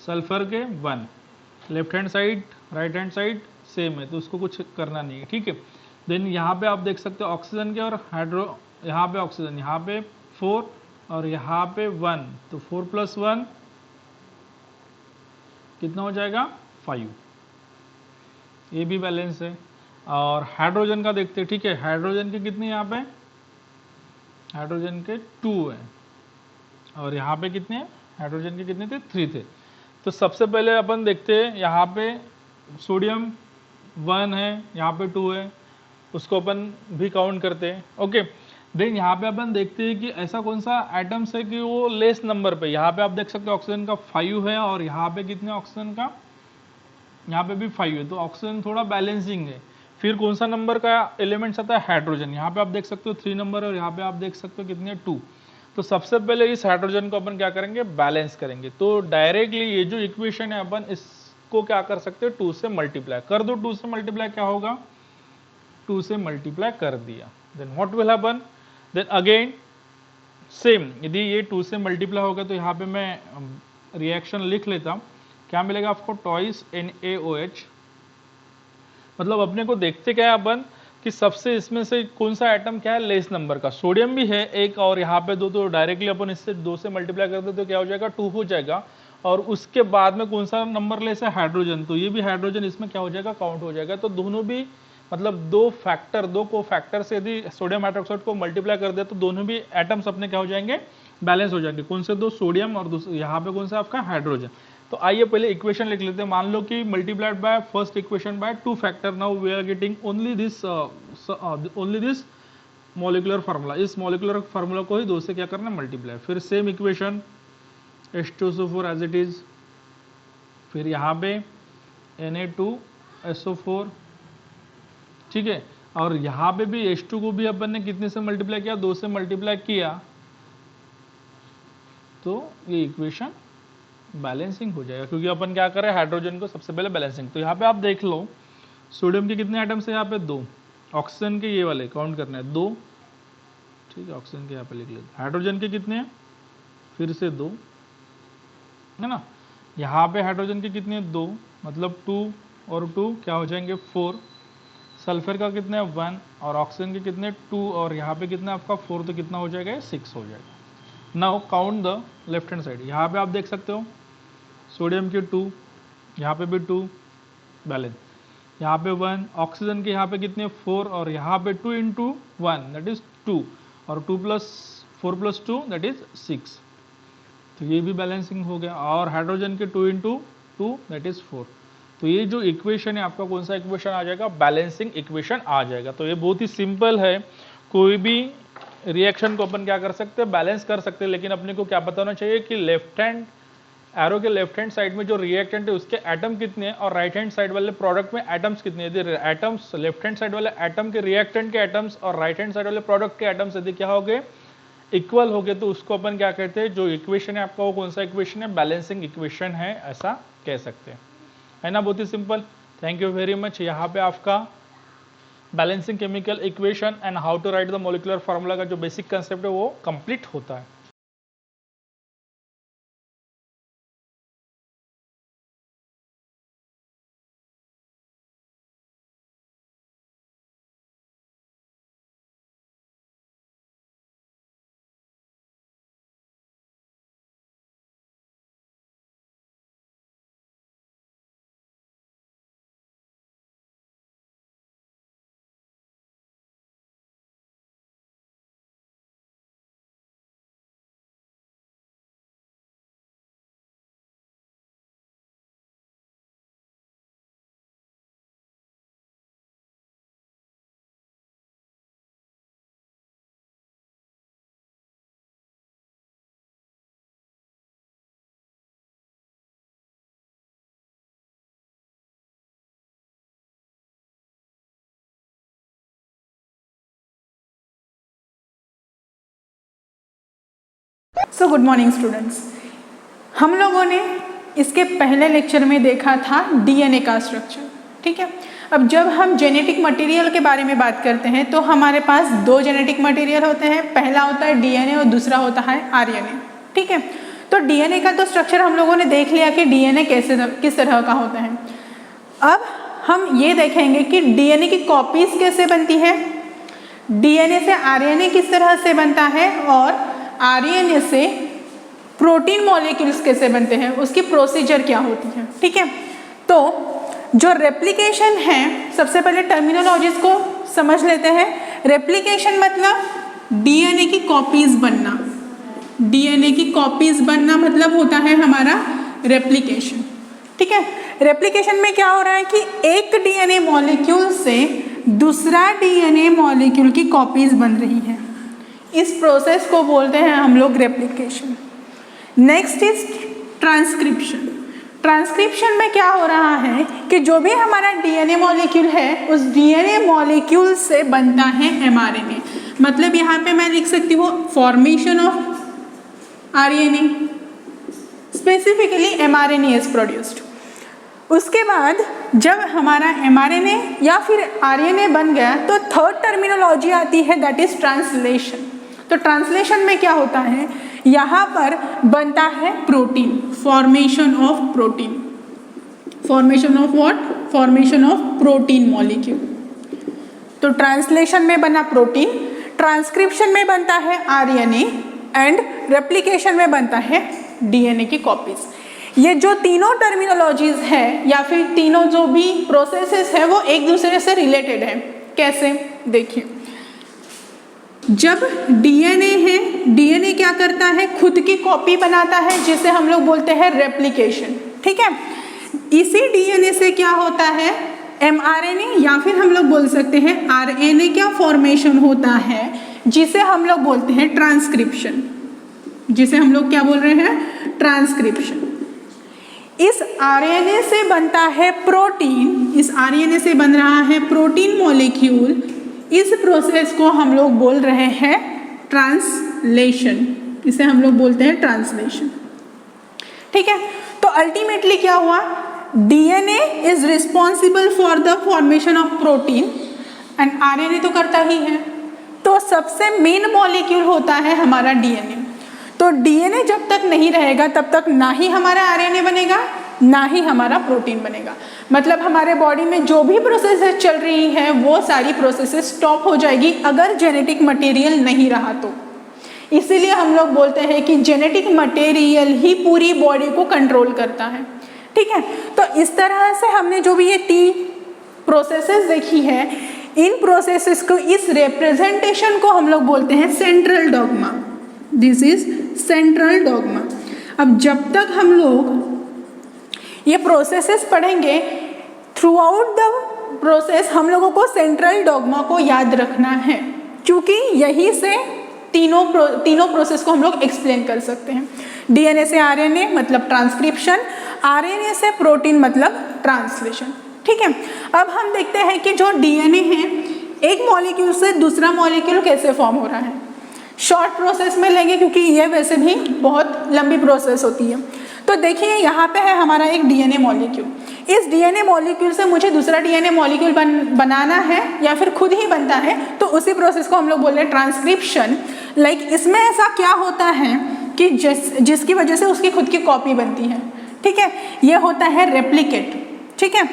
सल्फर के 1, left hand side right hand side same है तो उसको कुछ करना नहीं है। ठीक है, देन यहाँ पे आप देख सकते हो ऑक्सीजन के और हाइड्रो, यहाँ पे ऑक्सीजन, यहाँ पे 4 और यहाँ पे 1, तो 4 + 1 कितना हो जाएगा 5। ये भी बैलेंस है। और हाइड्रोजन का देखते हैं। ठीक है, हाइड्रोजन के कितने यहाँ पे, हाइड्रोजन के 2 है और यहाँ पे कितने हैं, हाइड्रोजन के कितने थे 3 थे। तो सबसे पहले अपन देखते हैं यहाँ पे सोडियम 1 है, यहाँ पे 2 है, उसको अपन भी काउंट करते हैं। ओके, देन यहाँ पे अपन देखते हैं कि ऐसा कौन सा एटम्स है कि वो लेस नंबर पे, यहाँ पे आप देख सकते हो ऑक्सीजन का 5 है और यहाँ पे कितने ऑक्सीजन का, यहाँ पे भी 5 है, तो ऑक्सीजन थोड़ा बैलेंसिंग है। फिर कौन सा नंबर का एलिमेंट्स आता है, हाइड्रोजन। यहाँ पे आप देख सकते हो 3 नंबर है और यहाँ पे आप देख सकते हो कितने 2। तो सबसे पहले इस हाइड्रोजन को अपन क्या करेंगे, बैलेंस करेंगे। तो डायरेक्टली ये जो इक्वेशन है अपन इसको क्या कर सकते हैं, 2 से मल्टीप्लाई कर दो। 2 से मल्टीप्लाई क्या होगा, 2 से मल्टीप्लाई कर दिया, then what will happen, then again same, यदि ये 2 से मल्टीप्लाई होगा तो यहाँ पे मैं रिएक्शन लिख लेता हूँ। क्या मिलेगा आपको, टॉइस NaOH। मतलब अपने को देखते क्या है अपन कि सबसे इसमें से कौन सा एटम क्या है लेस नंबर का। सोडियम भी है एक और यहाँ पे 2, तो डायरेक्टली अपन इससे 2 से मल्टीप्लाई करते तो क्या हो जाएगा 2 हो जाएगा। और उसके बाद में कौन सा नंबर लेस है, हाइड्रोजन, तो ये भी हाइड्रोजन इसमें क्या हो जाएगा, काउंट हो जाएगा। तो दोनों भी मतलब 2 को फैक्टर से यदि सोडियम हाइड्रोक्साइड को मल्टीप्लाई कर दे तो दोनों भी एटम्स अपने क्या हो जाएंगे, बैलेंस हो जाएंगे। कौन से 2, सोडियम और यहाँ पे कौन सा आपका हाइड्रोजन। तो आइए पहले इक्वेशन लिख लेते हैं। मान लो कि multiplied by first equation by 2 factor, now we are getting only this molecular formula. इस मॉलिक्यूलर फार्मूला को ही 2 से क्या करना, मल्टीप्लाई। फिर same equation H2SO4 as it is, फिर यहाँ पे Na2SO4। ठीक है, और यहाँ पे भी H2 को भी अपन ने कितने से मल्टीप्लाई किया, 2 से मल्टीप्लाई किया, तो ये इक्वेशन बैलेंसिंग हो जाएगा क्योंकि अपन क्या कर रहे हैं, हाइड्रोजन को सबसे पहले बैलेंसिंग। तो यहाँ पे आप देख लो सोडियम के कितने एटम्स है यहाँ पे 2, ऑक्सीजन के ये वाले काउंट करना है 2। ठीक है, ऑक्सीजन के यहाँ पे लिख लेते। हाइड्रोजन के कितने हैं, फिर से 2, है ना। यहाँ पे हाइड्रोजन के कितने 2, मतलब 2 और 2 क्या हो जाएंगे 4। सल्फर का कितने 1 और ऑक्सीजन के कितने 2 और यहाँ पे कितना आपका 4, तो कितना हो जाएगा 6 हो जाएगा। Now count the left hand side. यहाँ पे आप देख सकते हो सोडियम के 2, यहाँ पे भी 2 बैलेंस, यहाँ पे 1, ऑक्सीजन के यहाँ पे कितने 4 और यहाँ पे 2 × 1 दैट इज 2 और 2 + 4 + 2 दैट इज 6, तो ये भी बैलेंसिंग हो गया। और हाइड्रोजन के 2 × 2 दैट इज 4। तो ये जो इक्वेशन है आपका कौन सा इक्वेशन आ जाएगा, बैलेंसिंग इक्वेशन आ जाएगा। तो ये बहुत ही सिंपल है, कोई भी रिएक्शन को अपन क्या कर सकते हैं, बैलेंस कर सकते हैं, लेकिन अपने को क्या पता होना चाहिए कि लेफ्ट हैंड एरो के लेफ्ट हैंड साइड में जो रिएक्टेंट है उसके एटम कितने हैं और राइट हैंड साइड वाले प्रोडक्ट में एटम्स कितने हैं। यदि एटम्स लेफ्ट हैंड साइड वाले एटम के रिएक्टेंट के एटम्स और राइट हैंड साइड वाले प्रोडक्ट के एटम्स यदि क्या हो गए, इक्वल हो गए, तो उसको अपन क्या कहते हैं, जो इक्वेशन है आपका वो कौन सा इक्वेशन है, बैलेंसिंग इक्वेशन है, ऐसा कह सकते हैं, है ना। बहुत ही simple. Thank you very much. यहाँ पे आपका balancing chemical equation and how to write the molecular formula का जो बेसिक कंसेप्ट है वो कंप्लीट होता है। So good morning students. हम लोगों ने इसके पहले लेक्चर में देखा था डीएनए का स्ट्रक्चर, ठीक है। अब जब हम जेनेटिक मटेरियल के बारे में बात करते हैं तो हमारे पास दो जेनेटिक मटेरियल होते हैं, पहला होता है डीएनए और दूसरा होता है आरएनए, ठीक है। तो डीएनए का तो स्ट्रक्चर हम लोगों ने देख लिया कि डीएनए किस तरह का होता है। अब हम ये देखेंगे कि डीएनए की कॉपीज कैसे बनती है, डीएनए से आरएनए किस तरह से बनता है और आरएनए से प्रोटीन मॉलिक्यूल्स कैसे बनते हैं, उसकी प्रोसीजर क्या होती है, ठीक है। तो जो रेप्लिकेशन है, सबसे पहले टर्मिनोलॉजीज को समझ लेते हैं। रेप्लिकेशन मतलब डीएनए की कॉपीज बनना, डीएनए की कॉपीज बनना मतलब होता है हमारा रेप्लिकेशन, ठीक है। रेप्लिकेशन में क्या हो रहा है कि एक डीएनए मॉलिक्यूल से दूसरा डीएनए मॉलिक्यूल की कॉपीज बन रही है, इस प्रोसेस को बोलते हैं हम लोग replication. Next is transcription. Transcription में क्या हो रहा है कि जो भी हमारा डीएनए मॉलिक्यूल है उस डीएनए मॉलिक्यूल से बनता है एमआरएनए। मतलब यहाँ पे मैं लिख सकती हूँ formation of RNA, specifically mRNA is produced. उसके बाद जब हमारा एमआरएनए या फिर आरएनए बन गया तो थर्ड टर्मिनोलॉजी आती है, दैट इज ट्रांसलेशन। तो ट्रांसलेशन में क्या होता है, यहाँ पर बनता है protein, formation of protein. Formation of what, formation of protein molecule. तो ट्रांसलेशन में बना प्रोटीन, ट्रांसक्रिप्शन में बनता है आरएनए एंड रेप्लिकेशन में बनता है डीएनए की कॉपीज। ये जो तीनों टर्मिनोलॉजीज है या फिर तीनों जो भी प्रोसेसेस है वो एक दूसरे से रिलेटेड है। कैसे, देखिए, जब डीएनए है, डीएनए क्या करता है, खुद की कॉपी बनाता है जिसे हम लोग बोलते हैं रेप्लिकेशन, ठीक है। इसी डीएनए से क्या होता है, एमआरएनए या फिर हम लोग बोल सकते हैं आरएनए का फॉर्मेशन होता है जिसे हम लोग बोलते हैं ट्रांसक्रिप्शन, जिसे हम लोग क्या बोल रहे हैं, ट्रांसक्रिप्शन। इस आरएनए से बनता है प्रोटीन, इस आरएनए से बन रहा है प्रोटीन मॉलिक्यूल। इस प्रोसेस को हम लोग बोल रहे हैं ट्रांसलेशन, इसे हम लोग बोलते हैं ट्रांसलेशन, ठीक है। तो अल्टीमेटली क्या हुआ, DNA is responsible for the formation of protein and RNA तो करता ही है। तो सबसे मेन मॉलिक्यूल होता है हमारा डीएनए। तो डीएनए जब तक नहीं रहेगा तब तक ना ही हमारा आरएनए बनेगा ना ही हमारा प्रोटीन बनेगा। मतलब हमारे बॉडी में जो भी प्रोसेसेस चल रही हैं वो सारी प्रोसेसेस स्टॉप हो जाएगी अगर जेनेटिक मटेरियल नहीं रहा तो। इसीलिए हम लोग बोलते हैं कि जेनेटिक मटेरियल ही पूरी बॉडी को कंट्रोल करता है, ठीक है। तो इस तरह से हमने जो भी ये 3 प्रोसेसेस देखी है, इन प्रोसेसेस को, इस रिप्रेजेंटेशन को हम लोग बोलते हैं central dogma. This is central dogma. अब जब तक हम लोग ये प्रोसेसेस पढ़ेंगे, थ्रू आउट द प्रोसेस हम लोगों को सेंट्रल डॉगमा को याद रखना है, क्योंकि यही से तीनों प्रोसेस को हम लोग एक्सप्लेन कर सकते हैं। डीएनए से आरएनए मतलब ट्रांसक्रिप्शन, आरएनए से प्रोटीन मतलब ट्रांसलेशन। ठीक है, अब हम देखते हैं कि जो डीएनए है एक मॉलिक्यूल से दूसरा मॉलिक्यूल कैसे फॉर्म हो रहा है। शॉर्ट प्रोसेस में लेंगे क्योंकि ये वैसे भी बहुत लंबी प्रोसेस होती है। तो देखिए यहाँ पे है हमारा एक डीएनए मॉलिक्यूल, इस डीएनए मॉलिक्यूल से मुझे दूसरा डीएनए मॉलिक्यूल बनाना है या फिर खुद ही बनता है, तो उसी प्रोसेस को हम लोग बोल रहे हैं ट्रांसक्रिप्शन। लाइक इसमें ऐसा क्या होता है कि जिसकी वजह से उसकी खुद की कॉपी बनती है। ठीक है, ये होता है रेप्लिकेट। ठीक है,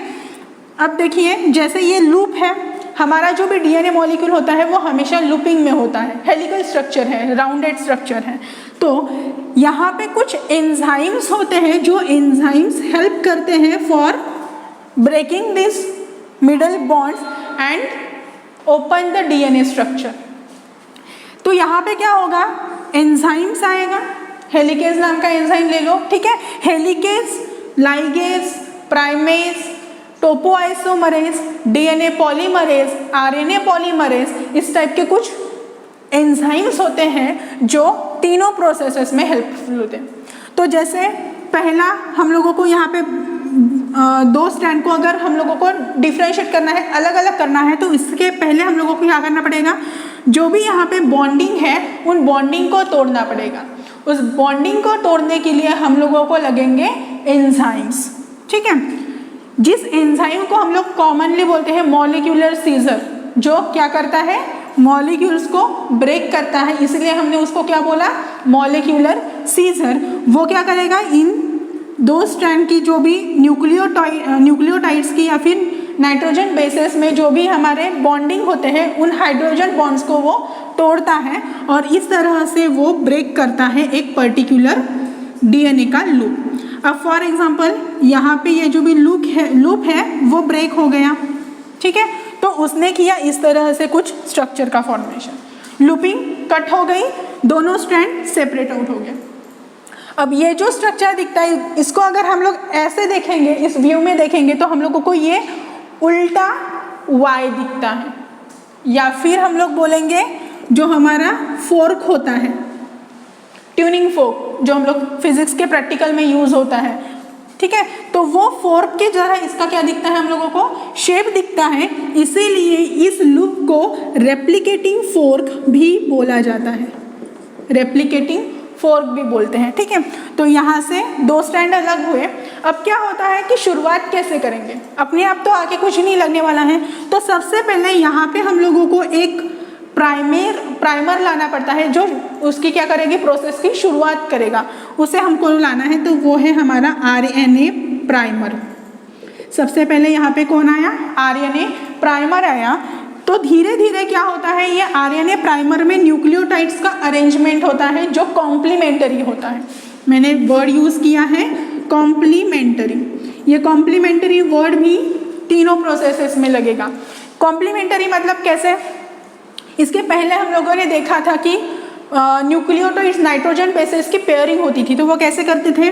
अब देखिए जैसे ये लूप है, हमारा जो भी डीएनए मॉलिक्यूल होता है वो हमेशा लूपिंग में होता है, हेलिकल स्ट्रक्चर है, राउंडेड स्ट्रक्चर है। तो यहाँ पे कुछ एंजाइम्स होते हैं जो एंजाइम्स हेल्प करते हैं for breaking this middle bonds and open the DNA structure. तो यहाँ पे क्या होगा, एंजाइम्स आएगा, हेलिकेज नाम का एंजाइम ले लो। ठीक है, helicase, ligase, primase, topoisomerase, DNA polymerase, RNA polymerase, इस टाइप के कुछ एंजाइम्स होते हैं जो तीनों प्रोसेसेस में हेल्पफुल होते हैं। तो जैसे पहला हम लोगों को यहाँ पे दो स्ट्रैंड को अगर हम लोगों को डिफ्रेंशिएट करना है, अलग अलग करना है, तो इसके पहले हम लोगों को क्या करना पड़ेगा, जो भी यहाँ पे बॉन्डिंग है उन बॉन्डिंग को तोड़ना पड़ेगा। उस बॉन्डिंग को तोड़ने के लिए हम लोगों को लगेंगे एंजाइम्स। ठीक है, जिस एंजाइम को हम लोग कॉमनली बोलते हैं मॉलिक्यूलर सीजर, जो क्या करता है, मॉलिक्यूल्स को ब्रेक करता है, इसलिए हमने उसको क्या बोला, मॉलिक्यूलर सीजर। वो क्या करेगा, इन दो स्ट्रैंड की जो भी न्यूक्लियोटाइड्स की या फिर नाइट्रोजन बेसेस में जो भी हमारे बॉन्डिंग होते हैं उन हाइड्रोजन बॉन्ड्स को वो तोड़ता है और इस तरह से वो ब्रेक करता है एक पर्टिकुलर डीएनए का लूप। अब फॉर एग्जांपल यहाँ पे ये जो भी लूप है वो ब्रेक हो गया। ठीक है, तो उसने किया इस तरह से कुछ स्ट्रक्चर का फॉर्मेशन, लूपिंग कट हो गई, दोनों स्ट्रैंड सेपरेट आउट हो गया। अब ये जो स्ट्रक्चर दिखता है इसको अगर हम लोग ऐसे देखेंगे, इस व्यू में देखेंगे, तो हम लोगों को ये उल्टा वाई दिखता है, या फिर हम लोग बोलेंगे जो हमारा फोर्क होता है, ट्यूनिंग फोर्क, जो हम लोग फिजिक्स के प्रैक्टिकल में यूज होता है। ठीक है, तो वो फोर्क की तरह इसका क्या दिखता है, हम लोगों को शेप दिखता है, इसीलिए इस लूप को रेप्लिकेटिंग फोर्क भी बोला जाता है, रेप्लिकेटिंग फोर्क भी बोलते हैं। ठीक है, तो यहाँ से दो स्ट्रैंड अलग हुए। अब क्या होता है कि शुरुआत कैसे करेंगे, अपने आप तो आगे कुछ नहीं लगने वाला है, तो सबसे पहले यहाँ पे हम लोगों को एक प्राइमर लाना पड़ता है जो उसकी क्या करेगी, प्रोसेस की शुरुआत करेगा, उसे हमको लाना है, तो वो है हमारा आरएनए प्राइमर। सबसे पहले यहाँ पे कौन आया, आरएनए प्राइमर आया। तो धीरे धीरे क्या होता है, ये आरएनए प्राइमर में न्यूक्लियोटाइड्स का अरेंजमेंट होता है जो कॉम्प्लीमेंटरी होता है। मैंने वर्ड यूज किया है कॉम्प्लीमेंटरी, ये कॉम्प्लीमेंटरी वर्ड भी तीनों प्रोसेसेस में लगेगा। कॉम्प्लीमेंटरी मतलब कैसे, इसके पहले हम लोगों ने देखा था कि न्यूक्लियोटाइड्स नाइट्रोजन बेसेस की पेयरिंग होती थी, तो वो कैसे करते थे,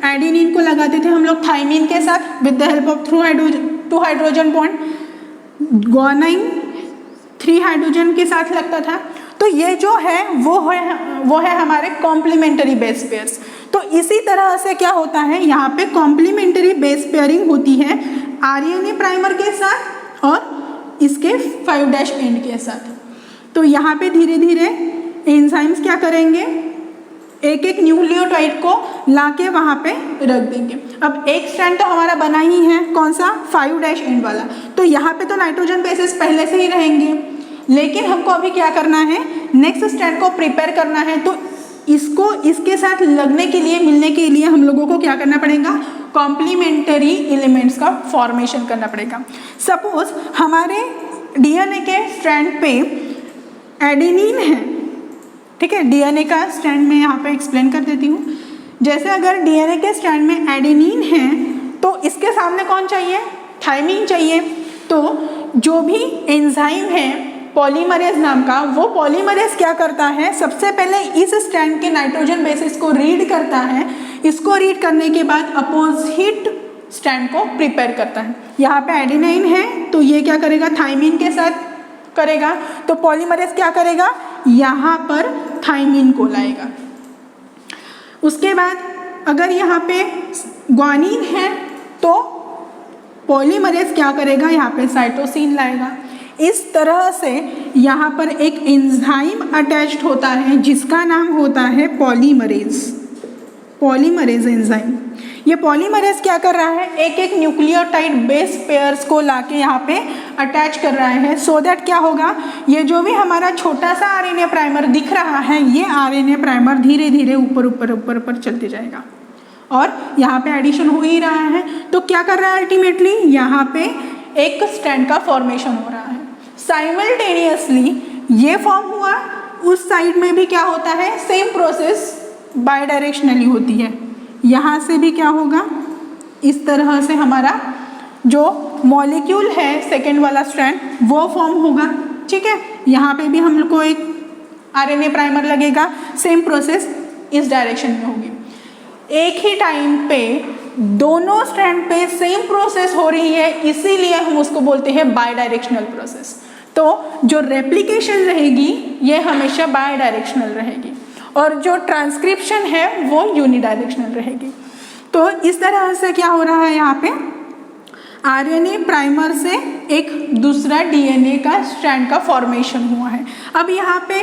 एडेनिन को लगाते थे हम लोग थाइमिन के साथ with the help of two hydrogen bond, guanine 3 hydrogen के साथ लगता था। तो ये जो है वो है हमारे कॉम्प्लीमेंटरी बेस पेयर्स। तो इसी तरह से क्या होता है, यहाँ पे कॉम्प्लीमेंटरी बेस पेयरिंग होती है आरएनए प्राइमर के साथ और इसके 5' एंड के साथ। तो यहाँ पे धीरे धीरे एंजाइम्स क्या करेंगे, एक एक न्यूक्लियोटाइड को लाके वहाँ पे रख देंगे। अब एक स्ट्रैंड तो हमारा बना ही है, कौन सा, 5' एंड वाला, तो यहाँ पे तो नाइट्रोजन बेसेस पहले से ही रहेंगे, लेकिन हमको अभी क्या करना है, नेक्स्ट स्ट्रैंड को प्रिपेयर करना है। तो इसको इसके साथ लगने के लिए, मिलने के लिए हम लोगों को क्या करना पड़ेगा, कॉम्प्लीमेंटरी एलिमेंट्स का फॉर्मेशन करना पड़ेगा। सपोज हमारे डीएनए के स्ट्रैंड पे एडेनिन है, ठीक है, डीएनए का स्ट्रैंड में यहाँ पे एक्सप्लेन कर देती हूँ। जैसे अगर डीएनए के स्ट्रैंड में एडेनिन है तो इसके सामने कौन चाहिए, थाइमिन चाहिए। तो जो भी एंजाइम है पॉलीमरेज नाम का, वो पॉलीमरेज क्या करता है, सबसे पहले इस स्ट्रैंड के नाइट्रोजन बेसिस को रीड करता है। इसको रीड करने के बाद अपोजिट स्ट्रैंड को प्रिपेयर करता है। यहाँ पे एडेनाइन है तो ये क्या करेगा, थाइमिन के साथ करेगा, तो पॉलीमरेज क्या करेगा, यहाँ पर थाइमिन को लाएगा। उसके बाद अगर यहाँ पे ग्वानिन है तो पॉलीमरेज क्या करेगा, यहाँ पे साइटोसिन लाएगा। इस तरह से यहाँ पर एक एंजाइम अटैच्ड होता है जिसका नाम होता है पॉलीमरेज, पॉलीमरेज एंजाइम। ये पॉलीमरेज क्या कर रहा है, एक एक न्यूक्लियोटाइड बेस पेयर्स को लाके यहाँ पे अटैच कर रहा है, सो दैट क्या होगा, ये जो भी हमारा छोटा सा आरएनए प्राइमर दिख रहा है, ये आरएनए प्राइमर धीरे धीरे ऊपर ऊपर ऊपर ऊपर चलते जाएगा और यहाँ पे एडिशन हो ही रहा है। तो क्या कर रहा है अल्टीमेटली, यहाँ पे एक स्ट्रैंड का फॉर्मेशन हो रहा है। साइमल्टेनियसली ये फॉर्म हुआ, उस साइड में भी क्या होता है, सेम प्रोसेस बाय डायरेक्शनली होती है। यहाँ से भी क्या होगा, इस तरह से हमारा जो मॉलिक्यूल है सेकेंड वाला स्ट्रैंड वो फॉर्म होगा, ठीक है। यहाँ पे भी हम लोग को एक आरएनए प्राइमर लगेगा, सेम प्रोसेस इस डायरेक्शन में होगी। एक ही टाइम पे दोनों स्ट्रैंड पे सेम प्रोसेस हो रही है, इसीलिए हम उसको बोलते हैं बाय डायरेक्शनल प्रोसेस। तो जो रेप्लिकेशन रहेगी ये हमेशा बाय डायरेक्शनल रहेगी और जो ट्रांसक्रिप्शन है वो यूनिडायरेक्शनल रहेगी। तो इस तरह से क्या हो रहा है, यहाँ पे आरएनए प्राइमर से एक दूसरा डीएनए का स्ट्रैंड का फॉर्मेशन हुआ है। अब यहाँ पे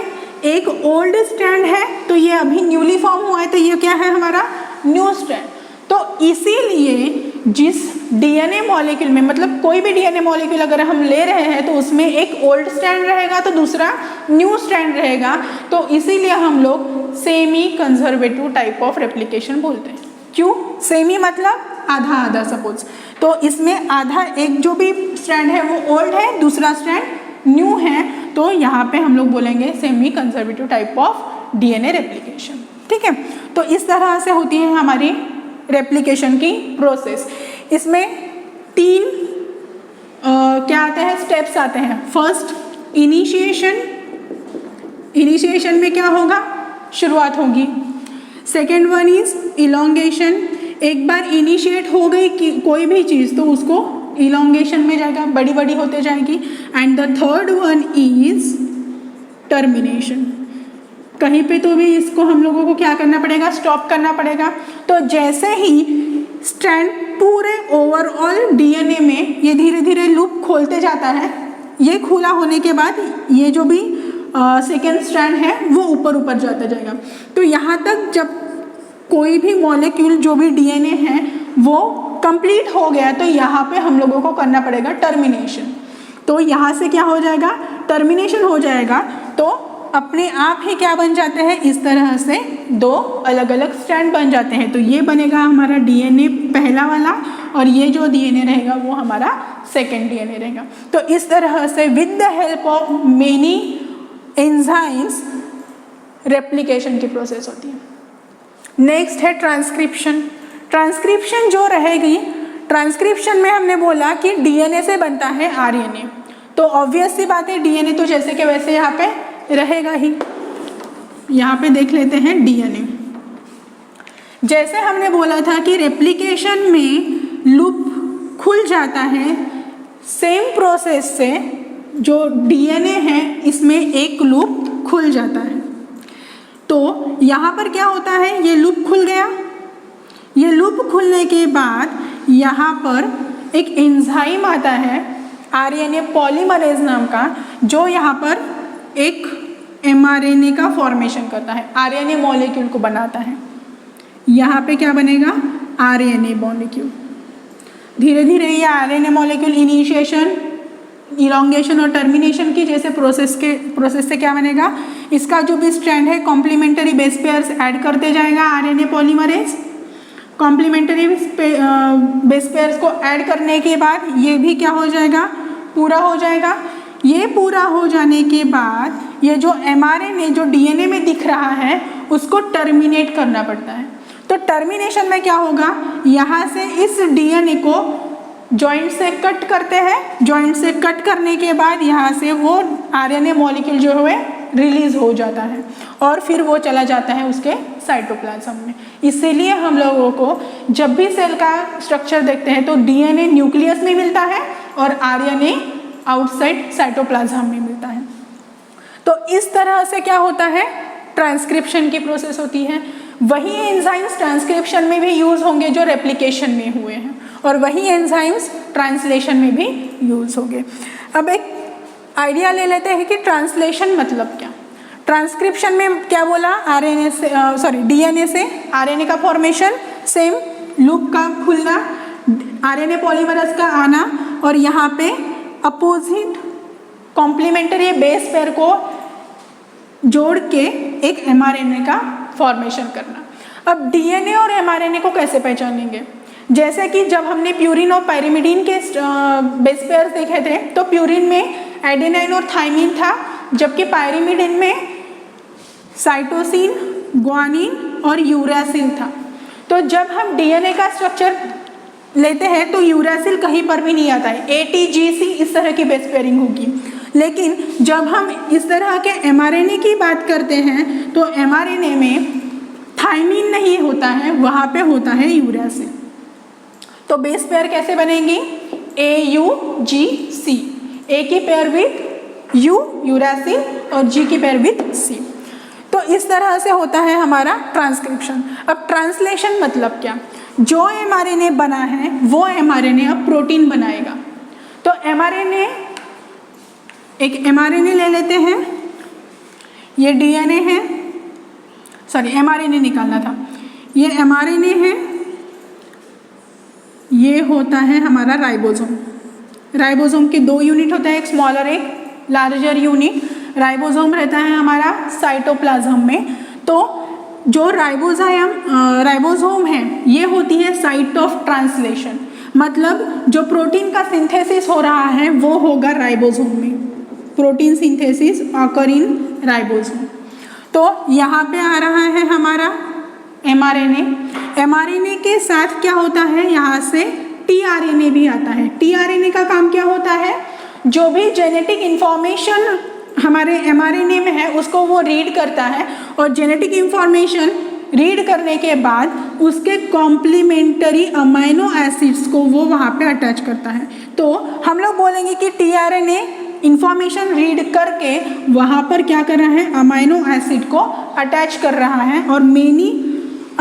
एक ओल्ड स्ट्रैंड है तो ये अभी न्यूली फॉर्म हुआ है, तो ये क्या है हमारा न्यू स्ट्रैंड। तो इसीलिए जिस डीएनए मॉलिक्यूल में, मतलब कोई भी डीएनए मॉलिक्यूल अगर हम ले रहे हैं तो उसमें एक ओल्ड स्ट्रैंड रहेगा तो दूसरा न्यू स्ट्रैंड रहेगा, तो इसीलिए हम लोग semi conservative type of replication बोलते हैं। क्यों सेमी, मतलब आधा आधा सपोज, तो इसमें आधा एक जो भी स्ट्रैंड है वो ओल्ड है, दूसरा स्ट्रैंड न्यू है, तो यहाँ पे हम लोग बोलेंगे semi conservative type of DNA replication, ठीक है। तो इस तरह से होती है हमारी रेप्लिकेशन की प्रोसेस। इसमें तीन क्या आते हैं, स्टेप्स आते हैं। फर्स्ट इनिशिएशन, इनिशिएशन में क्या होगा, शुरुआत होगी। सेकेंड वन इज इलोंगेशन, एक बार इनिशिएट हो गई कि कोई भी चीज़ तो उसको इलोंगेशन में जाएगा, बड़ी बड़ी होते जाएगी। And the third one is termination, कहीं पे तो भी इसको हम लोगों को क्या करना पड़ेगा, स्टॉप करना पड़ेगा। तो जैसे ही स्ट्रैंड पूरे ओवरऑल डीएनए में ये धीरे धीरे लूप खोलते जाता है, ये खुला होने के बाद ये जो भी सेकेंड स्ट्रैंड है वो ऊपर ऊपर जाता जाएगा। तो यहाँ तक जब कोई भी मॉलिक्यूल जो भी डीएनए है वो कंप्लीट हो गया तो यहाँ पे हम लोगों को करना पड़ेगा टर्मिनेशन। तो यहाँ से क्या हो जाएगा, टर्मिनेशन हो जाएगा, तो अपने आप ही क्या बन जाते हैं, इस तरह से दो अलग अलग स्ट्रैंड बन जाते हैं। तो ये बनेगा हमारा डीएनए पहला वाला और ये जो डीएनए रहेगा वो हमारा सेकेंड डीएनए रहेगा। तो इस तरह से with the help of many enzymes replication की प्रोसेस होती है। नेक्स्ट है ट्रांसक्रिप्शन। ट्रांसक्रिप्शन जो रहेगी, ट्रांसक्रिप्शन में हमने बोला कि डीएनए से बनता है आरएनए, तो ऑब्वियस सी बात है डीएनए तो जैसे कि वैसे यहाँ पे रहेगा ही। यहाँ पे देख लेते हैं डीएनए। जैसे हमने बोला था कि रेप्लिकेशन में लूप खुल जाता है, सेम प्रोसेस से जो डीएनए है इसमें एक लूप खुल जाता है। तो यहाँ पर क्या होता है, ये लूप खुल गया, ये लूप खुलने के बाद यहाँ पर एक एंजाइम आता है आरएनए पॉलीमरेज नाम का, जो यहाँ पर एक एमआरएनए का फॉर्मेशन करता है, आरएनए मॉलिक्यूल को बनाता है। यहाँ पे क्या बनेगा, आरएनए मॉलिक्यूल। धीरे धीरे ये आरएनए मॉलिक्यूल इनिशिएशन, इलोंगेशन और टर्मिनेशन की जैसे प्रोसेस से क्या बनेगा, इसका जो भी स्ट्रैंड है कॉम्प्लीमेंट्री बेस पेयर्स ऐड करते जाएगा RNA polymerase. Complementary base pairs को ऐड करने के बाद ये भी क्या हो जाएगा, पूरा हो जाएगा। ये पूरा हो जाने के बाद ये जो एमआरएनए जो डीएनए में दिख रहा है उसको टर्मिनेट करना पड़ता है। तो टर्मिनेशन में क्या होगा, यहाँ से इस डीएनए को जॉइंट से कट करते हैं, जॉइंट से कट करने के बाद यहाँ से वो आरएनए मॉलिक्यूल जो है रिलीज हो जाता है और फिर वो चला जाता है उसके साइटोप्लाज्म में। इसीलिए हम लोगों को जब भी सेल का स्ट्रक्चर देखते हैं तो डीएनए न्यूक्लियस में मिलता है और आरएनए आउटसाइड साइटोप्लाज्म में मिलता है। तो इस तरह से क्या होता है, ट्रांसक्रिप्शन की प्रोसेस होती है। वही एंजाइम्स ट्रांसक्रिप्शन में भी यूज होंगे जो रेप्लिकेशन में हुए हैं, और वही एंजाइम्स ट्रांसलेशन में भी यूज होंगे। अब एक आइडिया ले लेते हैं कि ट्रांसलेशन मतलब क्या। ट्रांसक्रिप्शन में क्या बोला, आरएनए से डीएनए से आरएनए का फॉर्मेशन, सेम लूप का खुलना, आरएनए पॉलीमरेज का आना, और यहाँ पे अपोजिट कॉम्प्लीमेंट्री बेस पेयर को जोड़ के एक एमआरएनए का फॉर्मेशन करना। अब डीएनए और एमआरएनए को कैसे पहचानेंगे, जैसे कि जब हमने प्यूरिन और पायरिमिडीन के बेस पेयर्स देखे थे तो प्यूरिन में एडेनाइन और थाइमिन था, जबकि पायरिमिडीन में साइटोसिन, ग्वानिन और यूरासिल था। तो जब हम डीएनए का स्ट्रक्चर लेते हैं तो यूरासिल कहीं पर भी नहीं आता है, एटीजीसी इस तरह की बेस पेयरिंग होगी। लेकिन जब हम इस तरह के एमआरएनए की बात करते हैं तो एमआरएनए में थाइमिन नहीं होता है, वहाँ पे होता है यूरासिल। तो बेस पेयर कैसे बनेंगी, AUGC, ए की पेयर विथ यू यूरासिल और जी की पेयर विथ सी। तो इस तरह से होता है हमारा ट्रांसक्रिप्शन। अब ट्रांसलेशन मतलब क्या, जो एमआरएनए बना है वो एमआरएनए अब प्रोटीन बनाएगा। तो एमआरएनए, एक एमआरएनए ले लेते हैं, ये डीएनए है, एमआरएनए निकालना था, ये एमआरएनए है, ये होता है हमारा राइबोसोम। राइबोसोम के दो यूनिट होता है, एक स्मॉलर एक लार्जर यूनिट। राइबोसोम रहता है हमारा साइटोप्लाज्म में। तो जो राइबोसोम है ये होती है साइट ऑफ ट्रांसलेशन, मतलब जो प्रोटीन का सिंथेसिस हो रहा है वो होगा राइबोसोम में। Protein synthesis occur in ribosome. तो यहाँ पे आ रहा है हमारा एमआरएनए। एमआरएनए के साथ क्या होता है, यहाँ से टीआरएनए भी आता है। टीआरएनए का काम क्या होता है, जो भी जेनेटिक इंफॉर्मेशन हमारे एमआरएनए में है उसको वो रीड करता है, और जेनेटिक इंफॉर्मेशन रीड करने के बाद उसके कॉम्प्लीमेंट्री अमाइनो एसिड्स को वो वहाँ पे अटैच करता है। तो हम लोग बोलेंगे कि टीआरएनए इंफॉर्मेशन रीड करके वहाँ पर क्या कर रहा है, अमाइनो एसिड को अटैच कर रहा है, और मेनी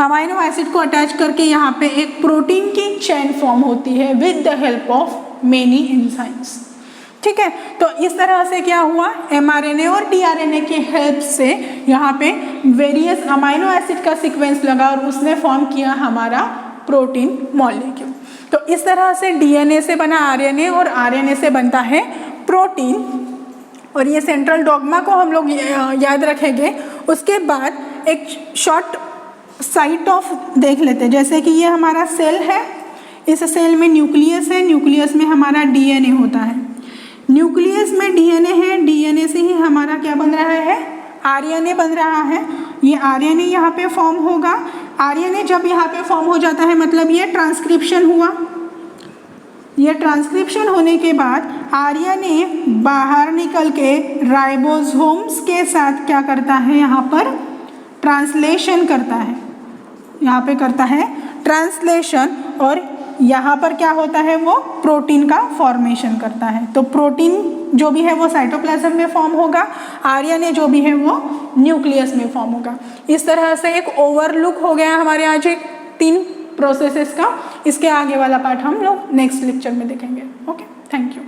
अमाइनो एसिड को अटैच करके यहाँ पे एक प्रोटीन की चेन फॉर्म होती है with the help of many enzymes. ठीक है, तो इस तरह से क्या हुआ, एमआरएनए और टीआरएनए की हेल्प से यहाँ पे वेरियस अमाइनो एसिड का सीक्वेंस लगा और उसने फॉर्म किया हमारा प्रोटीन मॉलिक्यूल। तो इस तरह से डीएनए से बना आरएनए और आरएनए से बनता है प्रोटीन, और ये सेंट्रल डॉगमा को हम लोग याद रखेंगे। उसके बाद एक शॉर्ट साइट ऑफ देख लेते हैं, जैसे कि ये हमारा सेल है, इस सेल में न्यूक्लियस है, न्यूक्लियस में हमारा डीएनए होता है, न्यूक्लियस में डीएनए है, डीएनए से ही हमारा क्या बन रहा है, आरएनए बन रहा है। ये आरएनए यहाँ पे फॉर्म होगा। आरएनए जब यहाँ पे फॉर्म हो जाता है मतलब ये ट्रांसक्रिप्शन हुआ। ये ट्रांसक्रिप्शन होने के बाद आरएनए बाहर निकल के राइबोसोम्स के साथ क्या करता है, यहाँ पर ट्रांसलेशन करता है, यहाँ पे करता है ट्रांसलेशन, और यहाँ पर क्या होता है, वो प्रोटीन का फॉर्मेशन करता है। तो प्रोटीन जो भी है वो साइटोप्लाज्म में फॉर्म होगा, आरएनए जो भी है वो न्यूक्लियस में फॉर्म होगा। इस तरह से एक ओवरलुक हो गया हमारे आज एक 3 प्रोसेसेस का। इसके आगे वाला पार्ट हम लोग नेक्स्ट लेक्चर में देखेंगे। Okay, thank you.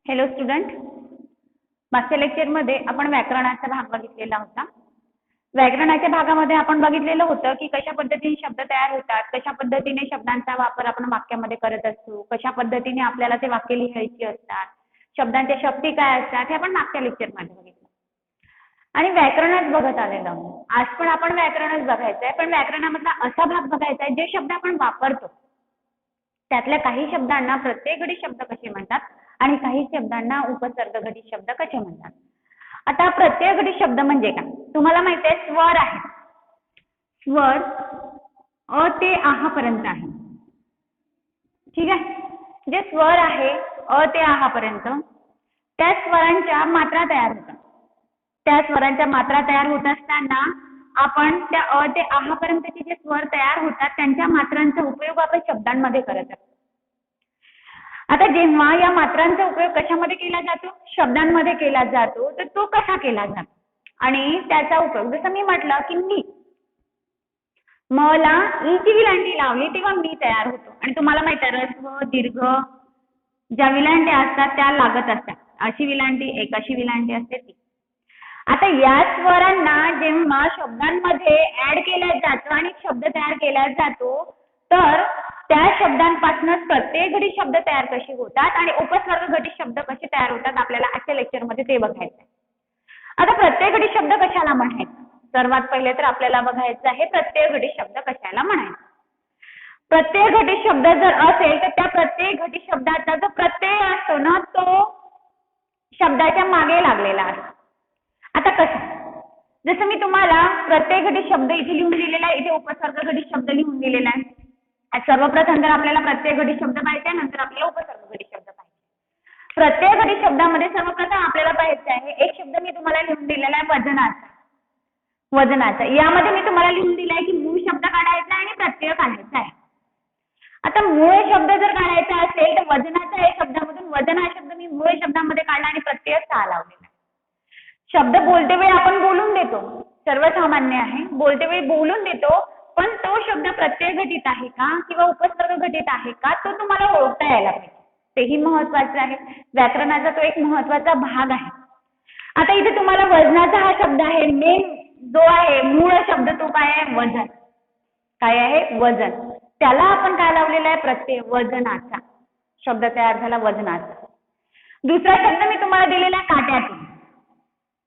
Hello student, मागच्या लेक्चरमध्ये आपण व्याकरणाचा भाग बघितलेला होता. व्याकरणाच्या भागामध्ये आपण बघितलेलं होतं की कशा पद्धतीने शब्द तयार होतात, कशा पद्धतीने शब्दांचा वापर आपण वाक्यामध्ये करत असतो, कशा पद्धतीने आपल्याला ते वाक्य लिहायची असतात, शब्दांच्या शक्ती काय असतात हे आपण मागच्या लेक्चरमध्ये बघितलं. आणि व्याकरणच बघत आलेलो आहोत. आज पण आपण व्याकरणच बघायचं आहे, पण व्याकरणामधला असा भाग बघायचा आहे जे शब्द आपण वापरतो त्यातल्या काही शब्दांना प्रत्ययघटी शब्द कसे म्हणतात आणि काही शब्दांना उपसर्गघटी शब्द कसे म्हणतात. आता प्रत्ययघटी शब्द म्हणजे काय तुम्हाला माहिती आहे, स्वर आहे. स्वर अ ते आह पर्यंत आहे. ठीक आहे, जे स्वर आहे अ ते आह पर्यंत त्या स्वरांच्या मात्रा तयार होतात. त्या स्वरांच्या मात्रा तयार होत असताना आपण त्या अ ते आह पर्यंतचे जे स्वर तयार होतात त्यांच्या मात्रांचा उपयोग आपण शब्दांमध्ये करत असतो. आता जेव्हा या मात्रांचा उपयोग कशामध्ये केला जातो, शब्दांमध्ये केला जातो, तर तो कसा केला जातो आणि त्याचा उपयोग जसं मी म्हटलं की मी मला ई ची विलांटी लावली तेव्हा मी तयार होतो. आणि तुम्हाला माहिती आहे ऱ्हस्व दीर्घ ज्या विलांटी असतात त्या लागत असतात. अशी विलांटी एक अशी विलांटी असते ती. आता या स्वरांना जेव्हा शब्दांमध्ये ऍड केलं जातं आणि शब्द तयार केला जातो तर त्या शब्दांपासूनच प्रत्ययघटी शब्द तयार कसे होतात आणि उपसर्गघटी शब्द कसे तयार होतात आपल्याला आजच्या लेक्चरमध्ये ते बघायचं आहे. आता प्रत्ययघटी शब्द कशाला म्हणायचं, सर्वात पहिले तर आपल्याला बघायचं आहे प्रत्ययघटी शब्द कशाला म्हणायचं. प्रत्ययघटी शब्द जर असेल तर त्या प्रत्ययघटी शब्दाचा जो प्रत्यय असतो ना तो शब्दाच्या मागे लागलेला असतो. आता कसं, जसं मी तुम्हाला प्रत्ययघटी शब्द इथे लिहून दिलेला आहे, इथे उपसर्गघटी शब्द लिहून दिलेला आहे. सर्वप्रथम तर आपल्याला प्रत्ययघटी शब्द पाहिजे, नंतर आपल्याला उपसर्गघटी शब्द पाहिजे. प्रत्ययघटी शब्दामध्ये सर्वप्रथम आपल्याला पाहायचं आहे एक शब्द मी तुम्हाला लिहून दिलेला आहे वजनाचा. वजनाचा यामध्ये मी तुम्हाला लिहून दिलाय की मूळ शब्द काढायचा आहे आणि प्रत्यय काढायचा आहे. आता मूळ शब्द जर काढायचा असेल तर वजनाच्या या शब्दामधून वजन हा शब्द मी मूळ शब्दामध्ये काढला आणि प्रत्यय सा लावलेला. शब्द बोलते वेळी आपण बोलून देतो, सर्वसामान्य आहे, बोलते वेळी बोलून देतो, पण तो शब्द प्रत्ययघटित आहे का किंवा उपसर्गघटित आहे का तो तुम्हाला ओळखता यायला पाहिजे. तेही महत्वाचं आहे. व्याकरणाचा तो एक महत्वाचा भाग आहे. आता इथे तुम्हाला वजनाचा हा शब्द आहे, मेन जो आहे मूळ शब्द तो काय आहे, वजन. काय आहे, वजन. त्याला आपण काय लावलेला आहे, प्रत्यय, वजनाचा शब्द तयार झाला, वजनाचा. दुसरा शब्द मी तुम्हाला दिलेला आहे काट्यातून.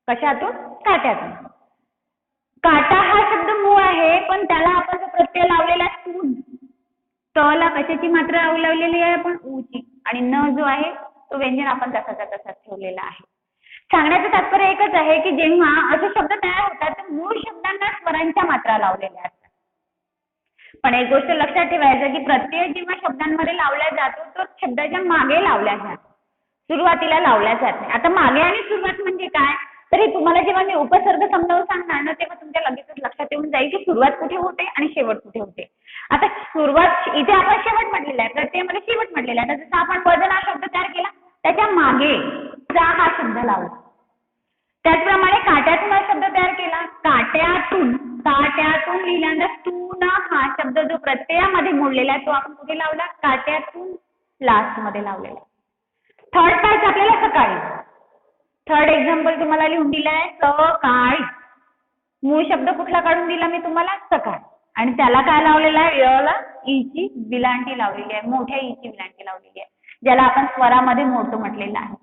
कशातून, काट्यातून. काटा हा शब्द मूळ आहे पण त्याला आपण जो प्रत्यय लावलेला सूद, तला कशाची मात्रा लावलेली आहे आपण, ऊची, आणि न जो आहे तो व्यंजन आपण तसाचा तसाच ठेवलेला आहे. सांगण्याचं तात्पर्य एकच आहे की जेव्हा असे शब्द तयार होतात तर मूळ शब्दांना स्वरांच्या मात्रा लावलेल्या असतात. पण एक गोष्ट लक्षात ठेवायचं की प्रत्यय जेव्हा शब्दांमध्ये लावला जातो तो शब्दाच्या मागे लावला जातो, सुरुवातीला लावला जात नाही. आता मागे आणि सुरुवात म्हणजे काय, तरी तुम्हाला जेव्हा मी उपसर्ग समजावून सांगणार ना तेव्हा तुमच्या लगेचच लक्षात येऊन जाईल की सुरुवात कुठे होते आणि शेवट कुठे होते. आता सुरुवात इथे आपण शेवट म्हटलेला आहे, प्रत्ययामध्ये शेवट म्हटलेला आहे. जसं आपण वजन हा शब्द तयार केला त्याच्या मागे जा हा शब्द लावला. त्याचप्रमाणे काट्यातून हा शब्द तयार केला, काट्यातून, काट्यातून लिहिल्यानंतर तून हा शब्द जो प्रत्ययामध्ये मोडलेला आहे तो आपण कुठे लावला, काट्यातून लास्ट मध्ये लावलेला. थर्ड पार्ट आपल्याला सकाळी. थर्ड एक्झाम्पल तुम्हाला लिहून दिलाय सकाळी. मूळ शब्द कुठला काढून दिला मी तुम्हाला, सकाळ, आणि त्याला काय लावलेला आहे, ला ई ची विलांटी लावलेली आहे, मोठ्या ई ची विलांटी लावलेली आहे, ज्याला आपण स्वरामध्ये मोडतो म्हटलेला आहे.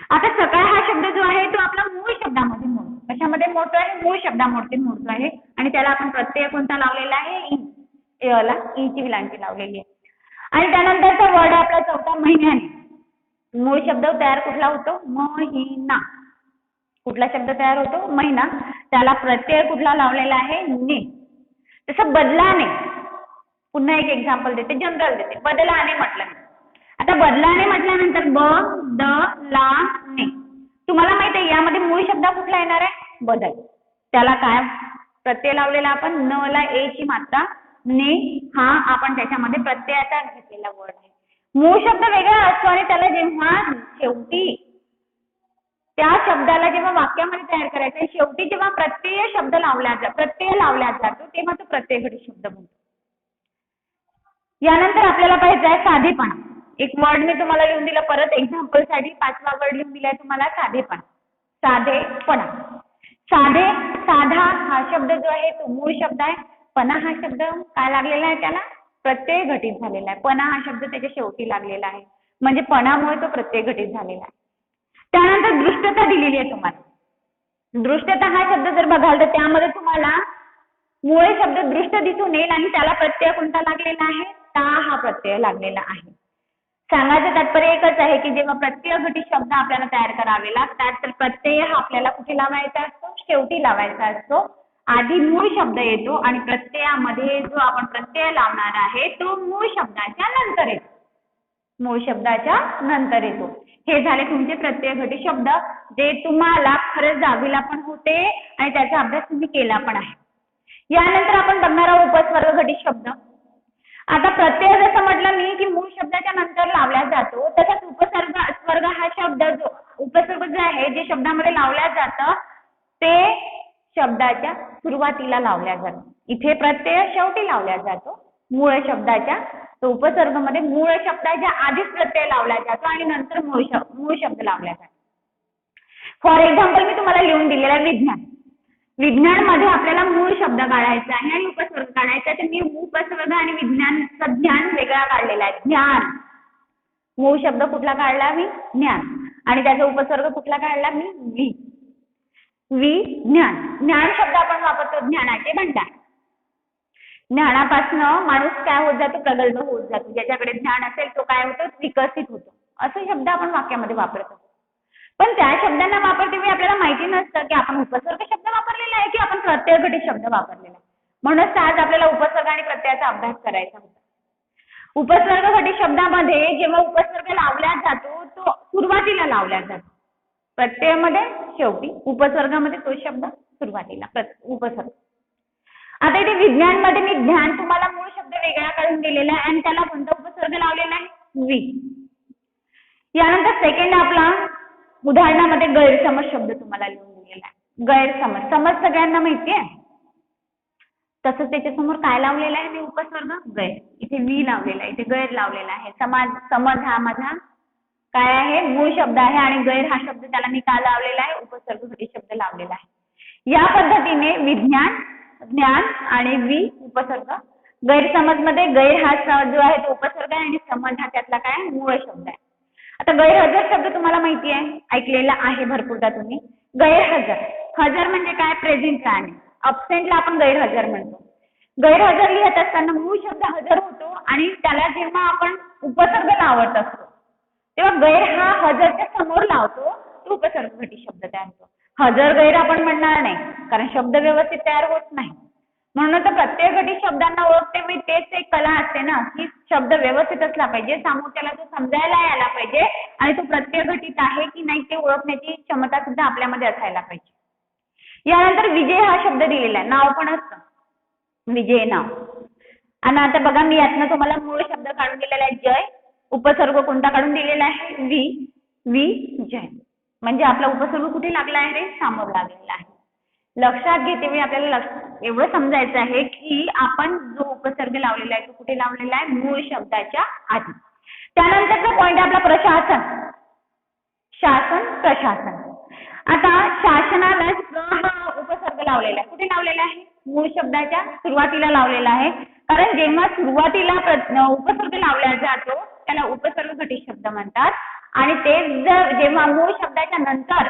आता सकाळ हा शब्द जो आहे तो आपला मूळ शब्दामध्ये मोडतो. कशामध्ये मोडतो आहे, मूळ शब्दामध्ये मोडतो आहे आणि त्याला आपण प्रत्यय कोणता लावलेला आहे, ई, ला ई ची विलांटी लावलेली आहे. आणि त्यानंतरचा वर्ड आपला चौथा महिन्याने. मूळ शब्द तयार कुठला होतो, महिना. कुठला शब्द तयार होतो, महिना, त्याला प्रत्यय कुठला लावलेला आहे, ने. तसं बदलाने, पुन्हा एक एक्झाम्पल देते, जनरल देते, बदलाने म्हटलं. आता बदलाने म्हटल्यानंतर ब द ला ने. तुम्हाला माहिती आहे यामध्ये मूळ शब्द कुठला येणार आहे, बदल. त्याला काय प्रत्यय लावलेला आपण, न ला ए ची मात्रा, ने हा आपण त्याच्यामध्ये प्रत्ययाचा घेतलेला वर्ड आहे. मूळ शब्द वेगळा असतो आणि त्याला जेव्हा शेवटी त्या शब्दाला जेव्हा वाक्यामध्ये तयार करायचं शेवटी जेव्हा प्रत्यय शब्द प्रत्यय लावला जातो तेव्हा तो प्रत्ययघटी शब्द बनतो. यानंतर आपल्याला पाहिजे आहे साधेपणा. एक वर्ड मी तुम्हाला लिहून दिलं, परत एक्झाम्पल साठी 5वा वर्ड लिहून दिलाय तुम्हाला साधेपणा. साधेपणा. साधा हा शब्द जो आहे तो मूळ शब्द आहे. पणा हा शब्द काय लागलेला आहे त्याला, प्रत्यय घटित झालेला आहे. पणा हा शब्द त्याच्या शेवटी लागलेला आहे, म्हणजे पणामुळे तो प्रत्यय घटित झालेला आहे. त्यानंतर दृष्टता दिलेली आहे तुम्हाला. दृष्टता हा शब्द जर बघाल तर त्यामध्ये तुम्हाला मूळ शब्द दृष्ट दिसून येईल आणि त्याला प्रत्यय कोणता लागलेला आहे, ता हा प्रत्यय लागलेला आहे. सांगायचं तात्पर्य एकच आहे की जेव्हा प्रत्यय घटित शब्द आपल्याला तयार करावे लागतात तर प्रत्यय हा आपल्याला कुठे लावायचा असतो, शेवटी लावायचा असतो. आधी मूळ शब्द येतो आणि प्रत्ययामध्ये जो आपण प्रत्यय लावणार आहे तो मूळ शब्दाच्या नंतर येतो. मूळ शब्दाच्या नंतर येतो. हे झाले तुमचे प्रत्यय घटित शब्द, जे तुम्हाला खरंच 10वीला पण होते आणि त्याचा अभ्यास तुम्ही केला पण आहे. यानंतर आपण बघणार आहोत उपस्वर्ग घटित शब्द. आता प्रत्यय जसं म्हटलं मी की मूळ शब्दाच्या नंतर लावला जातो, तसंच उपस्वर्ग हा शब्द जो उपस्वर्ग जो आहे जे शब्दामध्ये लावल्या जातं ते शब्दाच्या सुरुवातीला लावल्या जातो. इथे प्रत्यय शेवटी लावल्या जातो मूळ शब्दाच्या, तो उपसर्ग मध्ये मूळ शब्दाच्या आधीच प्रत्यय लावला जातो आणि नंतर मूळ शब्द लावला जातो. फॉर एक्झाम्पल मी तुम्हाला लिहून दिलेला विज्ञान. विज्ञान मध्ये आपल्याला मूळ शब्द काढायचा आहे आणि उपसर्ग काढायचा आहे, तर मी उपसर्ग आणि विज्ञानचा ज्ञान वेगळा काढलेला आहे. ज्ञान मूळ शब्द कुठला काढला मी, ज्ञान, आणि त्याचा उपसर्ग कुठला काढला मी, विज्ञान. ज्ञान शब्द आपण वापरतो ज्ञानाचे भंडार. ज्ञानापासनं माणूस काय होत जातो, प्रगल्भ होत जातो. ज्याच्याकडे ज्ञान असेल तो काय होतो, विकसित होतो. असे शब्द आपण वाक्यामध्ये वापरतो. पण त्या शब्दांना वापरते आपल्याला माहिती नसतं की आपण उपसर्ग शब्द वापरलेला आहे की आपण प्रत्यय घटित शब्द वापरलेला आहे. म्हणूनच आज आपल्याला उपसर्ग आणि प्रत्ययाचा अभ्यास करायचा होता. उपसर्ग घटित शब्दामध्ये जेव्हा उपसर्ग लावला जातो तो सुरुवातीला लावला जातो, प्रत्ययामध्ये शेवटी, उपसर्गामध्ये तो शब्द सुरुवातीला उपसर्ग. आता इथे विज्ञानमध्ये मी ज्ञान तुम्हाला मूळ शब्द वेगळा काढून दिलेला आहे आणि त्याला कोणता उपसर्ग लावलेला आहे, वि. यानंतर सेकंड आपला उदाहरणामध्ये गैरसमज शब्द तुम्हाला लिहून दिलेला आहे. गैरसमज, समज सगळ्यांना माहिती आहे, तसंच त्याच्यासमोर काय लावलेला आहे मी, उपसर्ग गैर. इथे वि लावलेला आहे, इथे गैर लावलेला आहे. समज हा माझा काय आहे, मूळ शब्द आहे आणि गैर हा शब्द त्याला मी काय लावलेला आहे, उपसर्ग घटित शब्द लावलेला आहे. या पद्धतीने विज्ञान, ज्ञान आणि वि उपसर्ग. गैरसमज मध्ये गैर हा जो आहे तो उपसर्ग आहे आणि समज हा त्यातला काय मूळ शब्द आहे. आता गैरहजर शब्द तुम्हाला माहिती आहे, ऐकलेला आहे भरपूरदा तुम्ही. गैरहजर, हजर म्हणजे काय, प्रेझेंट राहणे. अब्सेंटला आपण गैरहजर म्हणतो. गैरहजर लिहित असताना मूळ शब्द हजर होतो आणि त्याला जेव्हा आपण उपसर्ग लावत असतो तेव्हा गैर हा हजरच्या समोर लावतो, तो उपसर्ग घटित शब्द तयार होतो. हजर गैर आपण म्हणणार नाही, कारण शब्द व्यवस्थित तयार होत नाही. म्हणून तर प्रत्येक घटित शब्दांना ओळखते मी, तेच एक कला असते ना की शब्द व्यवस्थित असला पाहिजे, समोरच्याला तो समजायला यायला पाहिजे आणि तो प्रत्यय घटित आहे की नाही ते ओळखण्याची क्षमता सुद्धा आपल्यामध्ये असायला पाहिजे. यानंतर विजय हा शब्द दिलेला आहे, नाव पण असतं, विजय नाव. आणि आता बघा मी यातनं तुम्हाला मूळ शब्द काढून दिलेला आहे जय. उपसर्ग कोणता काढून दिलेला आहे, विजय. म्हणजे आपला उपसर्ग कुठे लागला आहे रे, समोर लागलेला आहे. लक्षात घेते वेळी आपल्याला एवढं समजायचं आहे की आपण जो उपसर्ग लावलेला आहे तो कुठे लावलेला आहे, मूळ शब्दाच्या आधी. त्यानंतरचा पॉइंट आपला प्रशासन. शासन, प्रशासन. आता शासनाला हा उपसर्ग लावलेला आहे, कुठे लावलेला आहे, मूळ शब्दाच्या सुरुवातीला लावलेला आहे. कारण जेव्हा सुरुवातीला उपसर्ग लावला जातो त्याला उपसर्ग घटित शब्द म्हणतात आणि ते जर जेव्हा मूळ शब्दाच्या नंतर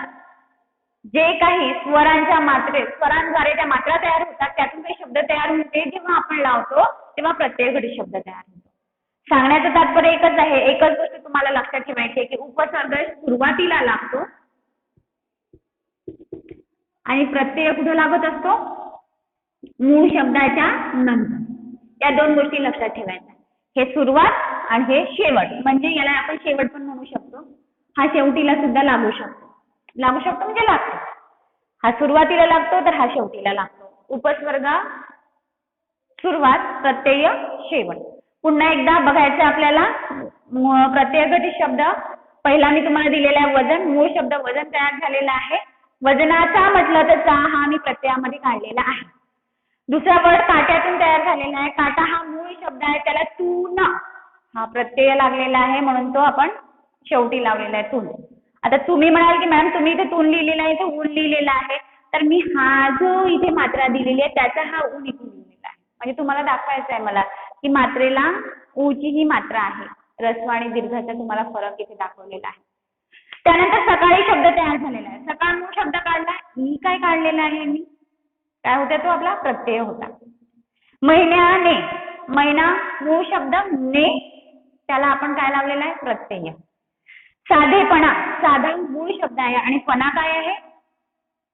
जे काही स्वरांद्वारे त्या मात्रा तयार होतात त्यातून काही शब्द तयार होते, जेव्हा आपण लावतो तेव्हा प्रत्यय घटित शब्द तयार होतो. सांगण्याचं तात्पर्य एकच आहे, एकच गोष्ट तुम्हाला लक्षात ठेवायची आहे की उपसर्ग सुरुवातीला लागतो आणि प्रत्यय कुठे लागत असतो, मूळ शब्दाच्या नंतर. या दोन गोष्टी लक्षात ठेवायच्या. हे सुरुवात आणि हे शेवट, म्हणजे याला आपण शेवट पण म्हणू शकतो. हा शेवटीला सुद्धा लागू शकतो म्हणजे लागतो. हा सुरुवातीला लागतो तर हा शेवटीला लागतो. उपस्वर्ग सुरुवात, प्रत्यय शेवट. पुन्हा एकदा बघायचं आपल्याला प्रत्यय घटित शब्द. पहिला मी तुम्हाला दिलेला आहे वजन, मूळ शब्द वजन तयार झालेला आहे. वजनाचा म्हटलं तर चा हा मी प्रत्ययामध्ये काढलेला आहे. दुसरा वर्ड काट्यातून तयार झालेला आहे. काटा हा मूळ शब्द आहे, त्याला तून हा प्रत्यय लागलेला आहे म्हणून तो आपण शेवटी लावलेला आहे तून. आता तुम्ही म्हणाल की मॅम तुम्ही इथे तून लिहिलेला आहे, इथे ऊन लिहिलेला आहे, तर मी हा जो इथे मात्रा दिलेली आहे त्याचा हा ऊन इथे लिहिलेला आहे. म्हणजे तुम्हाला दाखवायचं आहे मला की मात्रेला ऊची ही मात्रा आहे. ऱ्हस्व आणि दीर्घाचा तुम्हाला फरक इथे दाखवलेला आहे. त्यानंतर सकाळी शब्द तयार झालेला आहे. सकाळ मूळ शब्द काढला, ई काय काढलेला आहे मी, काय होता तो आपला प्रत्यय होता. महिन्याने, महिना मूळ शब्द ने, त्याला आपण काय लावलेला आहे प्रत्यय. साधेपणा, साधा मूळ शब्द आहे आणि पणा काय आहे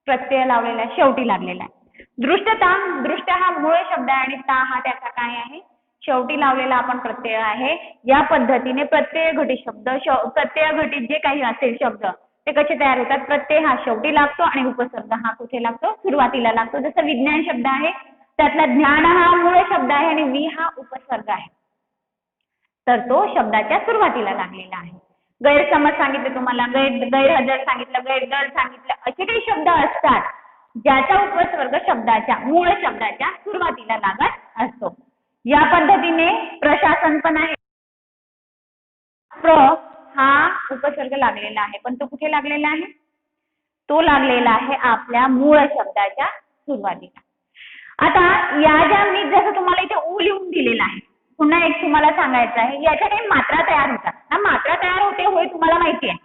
प्रत्यय लावलेला आहे, शेवटी लागलेला आहे. दृष्टता, दृष्ट हा मूळ शब्द आहे आणि ता हा त्याचा काय आहे शेवटी लावलेला आपण प्रत्यय आहे. या पद्धतीने प्रत्यय घटित शब्द, प्रत्यय घटित जे काही असेल शब्द ते कसे तयार होतात. प्रत्यय हा शेवटी लागतो आणि उपसर्ग हा कुठे लागतो सुरुवातीला लागतो. जसं विज्ञान शब्द आहे त्यातला ज्ञान हा मूळ शब्द आहे आणि वि हा उपसर्ग आहे, तर तो शब्दाच्या सुरुवातीला लागलेला आहे. गैरसमज सांगितले तुम्हाला, गैरहजर सांगितलं, गैरदर सांगितलं, असे काही शब्द असतात ज्याचा उपसर्ग शब्दाच्या मूळ शब्दाच्या सुरुवातीला लागत असतो. या पद्धतीने प्रशासन पण आहे. प्र हा उपसर्ग लागलेला आहे पण तो कुठे लागलेला आहे, तो लागलेला आहे आपल्या मूळ शब्दाच्या सुरुवातीला. आता या ज्या मी जसं तुम्हाला इथे ऊ लिहून दिलेला आहे, पुन्हा एक तुम्हाला सांगायचं आहे, याच्या काही मात्रा तयार होतात ना. मात्रा तयार होते होय तुम्हाला माहिती आहे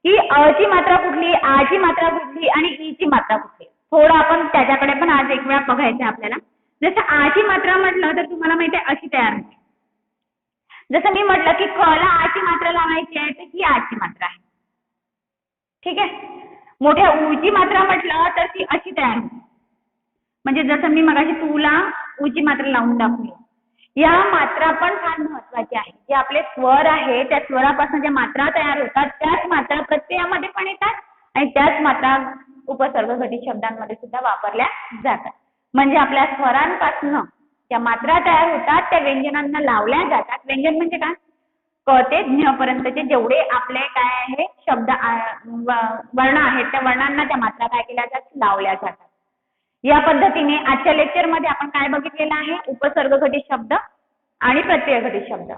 की अ ची मात्रा कुठली, आ ची मात्रा कुठली आणि ई ची मात्रा कुठली. थोडं आपण त्याच्याकडे पण आज एक वेळा बघायचं आपल्याला. जसं आ ची मात्रा म्हटलं तर तुम्हाला माहिती आहे अशी तयार होते. जसं मी म्हटलं की क ला आ ची मात्रा लावायची आहे तर ही आ ची मात्रा आहे. ठीक आहे. मोठ्या ऊ ची मात्रा म्हटलं तर ती अशी तयार होते. म्हणजे जसं मी मगाशी तुला ऊ ची मात्रा लावून दाखवली. या मात्रा पण फार महत्वाच्या आहेत. जे आपले स्वर आहे त्या स्वरापासून ज्या मात्रा तयार होतात त्याच मात्रा प्रत्ययामध्ये पण येतात आणि त्याच मात्रा उपसर्ग घटित शब्दांमध्ये सुद्धा वापरल्या जातात. म्हणजे आपल्या स्वरांपासून ज्या मात्रा तयार होतात त्या व्यंजनांना लावल्या जातात. व्यंजन म्हणजे काय, क ते ज्ञ पर्यंतचे जेवढे आपले काय आहे शब्द वर्ण आहेत त्या वर्णांना त्या मात्रा काय केल्या जातात लावल्या जातात. या पद्धतीने आजच्या लेक्चर मध्ये आपण काय बघितलेलं आहे, उपसर्ग घटित शब्द आणि प्रत्यय घटित शब्द.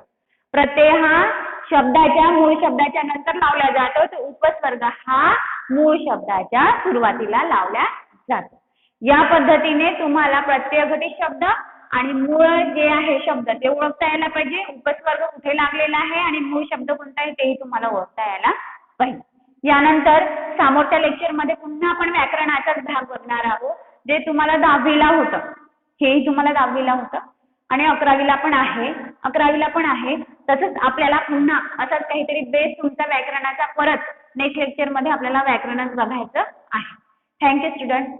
प्रत्यय हा शब्दाच्या मूळ शब्दाच्या नंतर लावला जातो, तर उपसर्ग हा मूळ शब्दाच्या सुरुवातीला लावला जातो. या पद्धतीने तुम्हाला प्रत्यय घटित शब्द आणि मूळ जे आहे शब्द ते ओळखता यायला पाहिजे. उपसर्ग कुठे लागलेला आहे आणि मूळ शब्द कोणता आहे तेही तुम्हाला ओळखता यायला पाहिजे. यानंतर समोरच्या लेक्चर मध्ये पुन्हा आपण व्याकरणाचाच भाग बघणार आहोत, जे तुम्हाला 10वीला होतं. हेही तुम्हाला 10वीला होतं आणि 11वीला पण आहे, 11वीला पण आहे. तसंच आपल्याला पुन्हा असाच काहीतरी बेस तुमचा व्याकरणाचा परत नेक्स्ट लेक्चर मध्ये आपल्याला व्याकरणच बघायचं आहे. Thank you student.